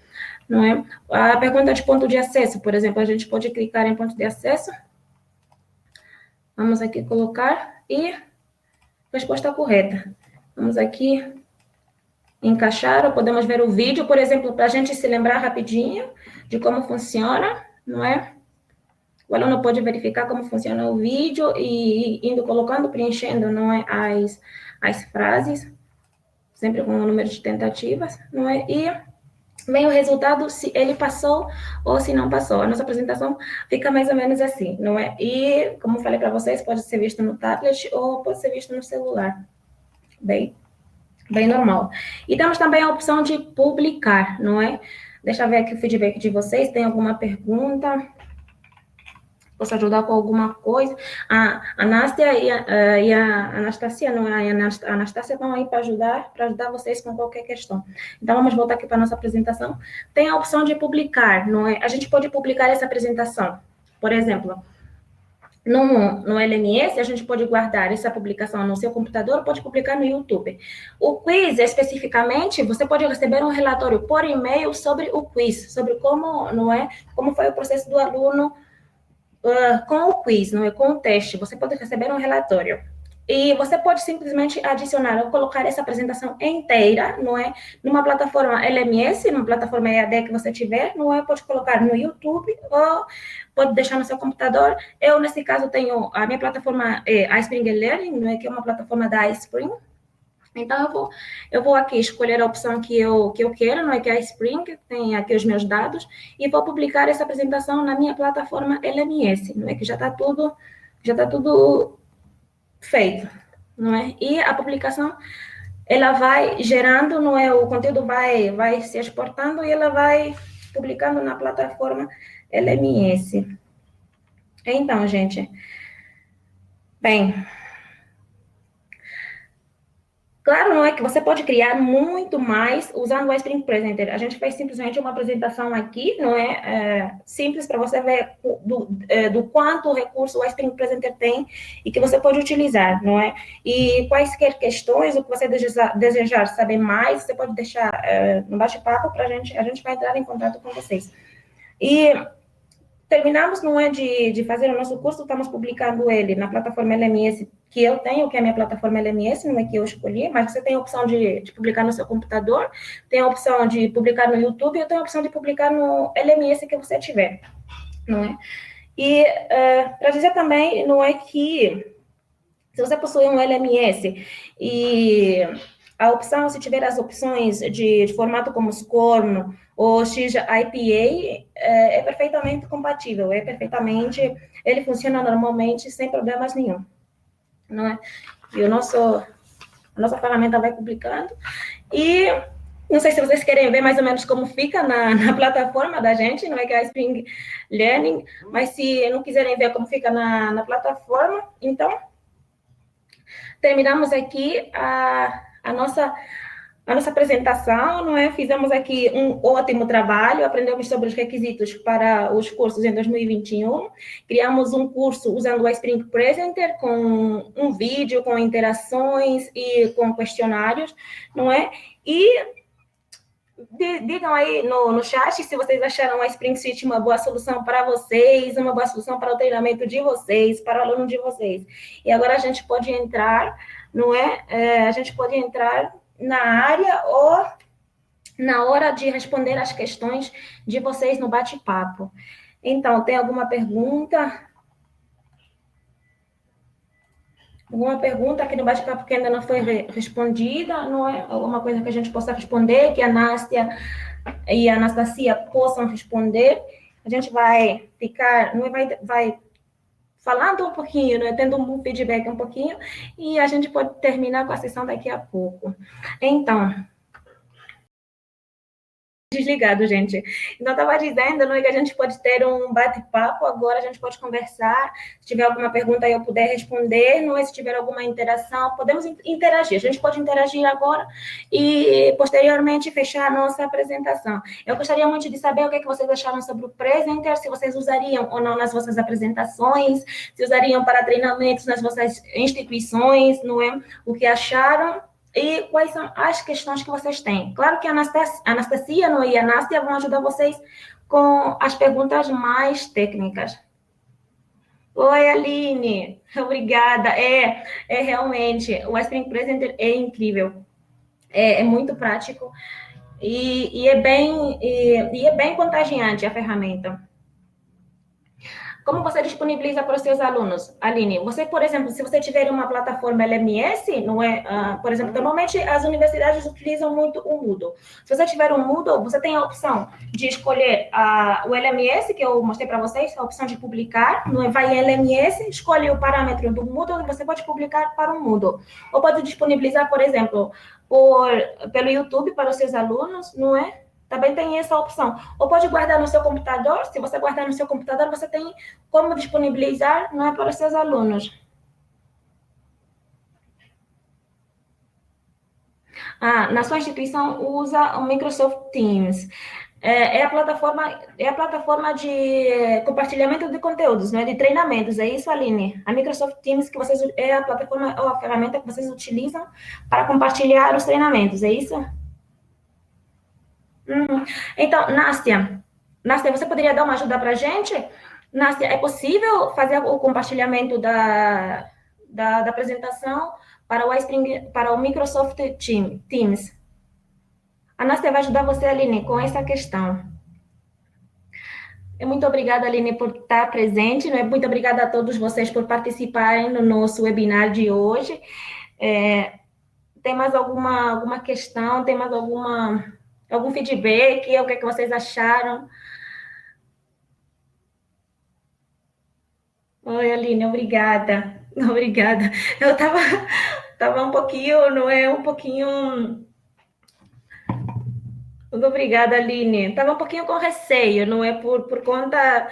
não é? A pergunta de ponto de acesso, por exemplo, a gente pode clicar em ponto de acesso. Vamos aqui colocar e resposta correta. Vamos aqui encaixar, ou podemos ver o vídeo, por exemplo, para a gente se lembrar rapidinho de como funciona, não é? O aluno pode verificar como funciona o vídeo e indo colocando, preenchendo, não é, as frases, sempre com o número de tentativas, não é? E vem o resultado, se ele passou ou se não passou. A nossa apresentação fica mais ou menos assim, não é? E, como falei para vocês, pode ser visto no tablet ou pode ser visto no celular. Bem normal. E temos também a opção de publicar, não é? Deixa eu ver aqui o feedback de vocês. Tem alguma pergunta? Posso ajudar com alguma coisa? A Nástia e a Anastasia, não é? A Anastácia estão aí para ajudar vocês com qualquer questão. Então, vamos voltar aqui para a nossa apresentação. Tem a opção de publicar, não é? A gente pode publicar essa apresentação. Por exemplo, no LMS, a gente pode guardar essa publicação no seu computador, pode publicar no YouTube. O quiz, especificamente, você pode receber um relatório por e-mail sobre o quiz, sobre como, não é? Como foi o processo do aluno com o quiz, não é? Com o teste, você pode receber um relatório. E você pode simplesmente adicionar ou colocar essa apresentação inteira, não é? Numa plataforma LMS, numa plataforma EAD que você tiver, não é? Pode colocar no YouTube ou pode deixar no seu computador. Eu, nesse caso, tenho a minha plataforma iSpring Learning, não é? Que é uma plataforma da iSpring. Então, eu vou aqui escolher a opção que eu quero, não é? Que é a Spring, tem aqui os meus dados, e vou publicar essa apresentação na minha plataforma LMS, não é? Que já está tudo feito, não é? E a publicação, ela vai gerando, não é? O conteúdo vai se exportando e ela vai publicando na plataforma LMS. Então, gente, bem, claro, não é que você pode criar muito mais usando o Spring Presenter. A gente fez simplesmente uma apresentação aqui, não é? Simples para você ver do quanto recurso o Spring Presenter tem e que você pode utilizar, não é? E quaisquer questões, o que você desejar saber mais, você pode deixar no bate-papo para a gente vai entrar em contato com vocês. E terminamos, não é, de fazer o nosso curso, estamos publicando ele na plataforma LMS que eu tenho, que é a minha plataforma LMS, não é que eu escolhi, mas você tem a opção de publicar no seu computador, tem a opção de publicar no YouTube, eu tenho a opção de publicar no LMS que você tiver, não é? E para dizer também, não é que se você possui um LMS e a opção, se tiver as opções de formato como SCORM ou XIPA, é perfeitamente compatível, ele funciona normalmente sem problemas nenhum, não é? E a nossa ferramenta vai publicando. E não sei se vocês querem ver mais ou menos como fica na plataforma da gente, não é que é a Spring Learning, mas se não quiserem ver como fica na plataforma, então terminamos aqui a nossa apresentação, não é? Fizemos aqui um ótimo trabalho, aprendemos sobre os requisitos para os cursos em 2021, criamos um curso usando o Spring Presenter com um vídeo, com interações e com questionários, não é? E digam aí no chat se vocês acharam a Spring Suite uma boa solução para vocês, uma boa solução para o treinamento de vocês, para o aluno de vocês. E agora a gente pode entrar, não é? A gente pode entrar na área ou na hora de responder as questões de vocês no bate-papo. Então, tem alguma pergunta? Alguma pergunta aqui no bate-papo que ainda não foi respondida, não é? Alguma coisa que a gente possa responder, que a Nástia e a Anastasia possam responder. A gente vai ficar, não é, vai falando um pouquinho, né, tendo um feedback um pouquinho, e a gente pode terminar com a sessão daqui a pouco. Então, desligado, gente. Então, estava dizendo, não é, que a gente pode ter um bate-papo agora, a gente pode conversar, se tiver alguma pergunta eu puder responder, não é, se tiver alguma interação, podemos interagir, a gente pode interagir agora e, posteriormente, fechar a nossa apresentação. Eu gostaria muito de saber o que vocês acharam sobre o Presenter, se vocês usariam ou não nas vossas apresentações, se usariam para treinamentos nas vossas instituições, não é, o que acharam, e quais são as questões que vocês têm. Claro que a Anastasia e a Nástia vão ajudar vocês com as perguntas mais técnicas. Oi, Aline, obrigada. Realmente, o Spring Presenter é incrível, é muito prático e é bem contagiante a ferramenta. Como você disponibiliza para os seus alunos, Aline? Você, por exemplo, se você tiver uma plataforma LMS, não é? Por exemplo, normalmente as universidades utilizam muito o Moodle. Se você tiver um Moodle, você tem a opção de escolher o LMS, que eu mostrei para vocês, a opção de publicar, não é? Vai em LMS, escolhe o parâmetro do Moodle e você pode publicar para o Moodle. Ou pode disponibilizar, por exemplo, pelo YouTube para os seus alunos, não é? Também tem essa opção. Ou pode guardar no seu computador. Se você guardar no seu computador, você tem como disponibilizar, não é, para os seus alunos. Na sua instituição usa o Microsoft Teams. É a plataforma de compartilhamento de conteúdos, né, de treinamentos. É isso, Aline? A Microsoft Teams que vocês é a plataforma ou a ferramenta que vocês utilizam para compartilhar os treinamentos. É isso? Então, Nástia, você poderia dar uma ajuda para a gente? Nástia, é possível fazer o compartilhamento da apresentação para o iSpring, para o Microsoft Teams. A Nastia vai ajudar você, Aline, com essa questão. Muito obrigada, Aline, por estar presente, né? Muito obrigada a todos vocês por participarem no nosso webinar de hoje. Tem mais alguma questão? Tem mais algum feedback? O que é que vocês acharam? Oi, Aline, obrigada. Obrigada. Eu tava um pouquinho, não é? Um pouquinho. Muito obrigada, Aline. Tava um pouquinho com receio, não é? Por conta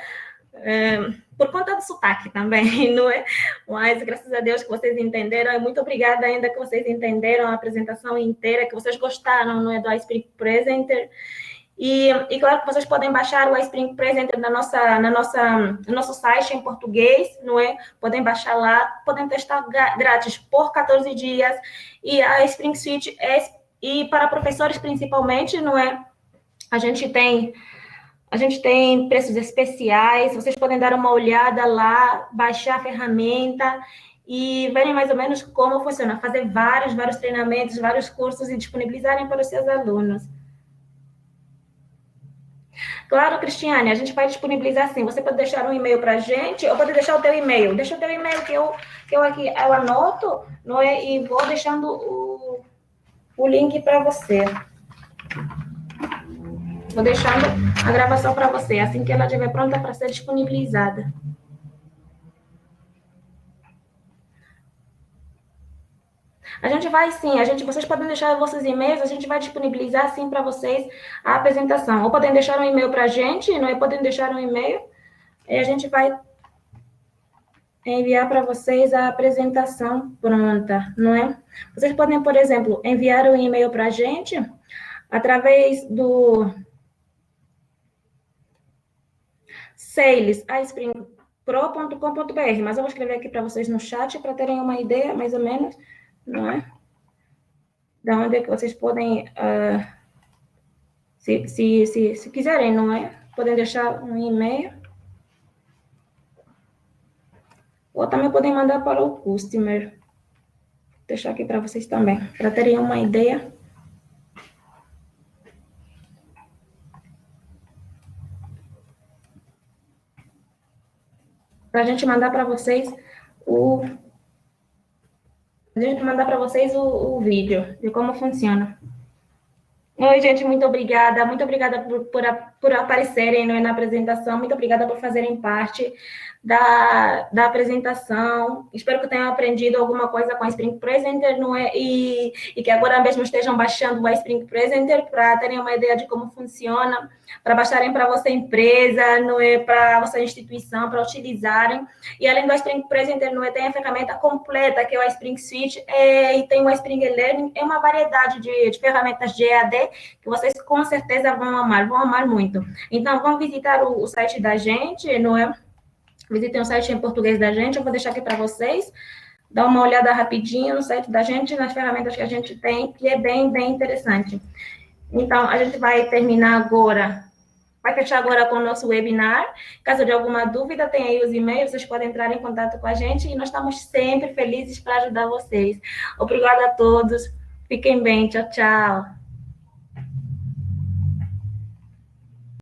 do sotaque também, não é? Mas graças a Deus que vocês entenderam. E muito obrigada ainda que vocês entenderam a apresentação inteira, que vocês gostaram, não é? Do iSpring Presenter. E claro que vocês podem baixar o iSpring Presenter no nosso site em português, não é? Podem baixar lá, podem testar grátis por 14 dias. E a Spring Suite e para professores principalmente, não é? A gente tem preços especiais, vocês podem dar uma olhada lá, baixar a ferramenta e verem mais ou menos como funciona, fazer vários treinamentos, vários cursos e disponibilizarem para os seus alunos. Claro, Cristiane, a gente vai disponibilizar sim. Você pode deixar um e-mail para a gente, ou pode deixar o teu e-mail. Deixa o teu e-mail que eu aqui eu anoto, não é? E vou deixando o link para você. Vou deixando a gravação para você, assim que ela estiver pronta para ser disponibilizada. A gente vai sim, vocês podem deixar vossos e-mails, a gente vai disponibilizar sim para vocês a apresentação. Ou podem deixar um e-mail para a gente, não é? Podem deixar um e-mail e a gente vai enviar para vocês a apresentação pronta, não é? Vocês podem, por exemplo, enviar um e-mail para a gente através do sales@springpro.com.br, mas eu vou escrever aqui para vocês no chat para terem uma ideia, mais ou menos, não é? Da onde é que vocês podem, se quiserem, não é? Podem deixar um e-mail. Ou também podem mandar para o customer. Vou deixar aqui para vocês também, para terem uma ideia. Para a gente mandar para vocês o vídeo de como funciona. Oi, gente, muito obrigada por aparecerem, na apresentação, muito obrigada por fazerem parte da apresentação. Espero que tenham aprendido alguma coisa com a Spring Presenter, não é? E que agora mesmo estejam baixando o Spring Presenter para terem uma ideia de como funciona, para baixarem para vossa empresa, não é? Para vossa instituição, para utilizarem. E além do Spring Presenter, não é? Tem a ferramenta completa, que é o Spring Suite, e tem o Spring Learning, é uma variedade de ferramentas de EAD que vocês com certeza vão amar muito. Então, vão visitar o site da gente, não é? Visitem o site em português da gente, eu vou deixar aqui para vocês, dá uma olhada rapidinho no site da gente, nas ferramentas que a gente tem, que é bem interessante. Então, a gente vai terminar agora, vai fechar agora com o nosso webinar. Caso de alguma dúvida, tem aí os e-mails, vocês podem entrar em contato com a gente e nós estamos sempre felizes para ajudar vocês. Obrigada a todos, fiquem bem, tchau, tchau.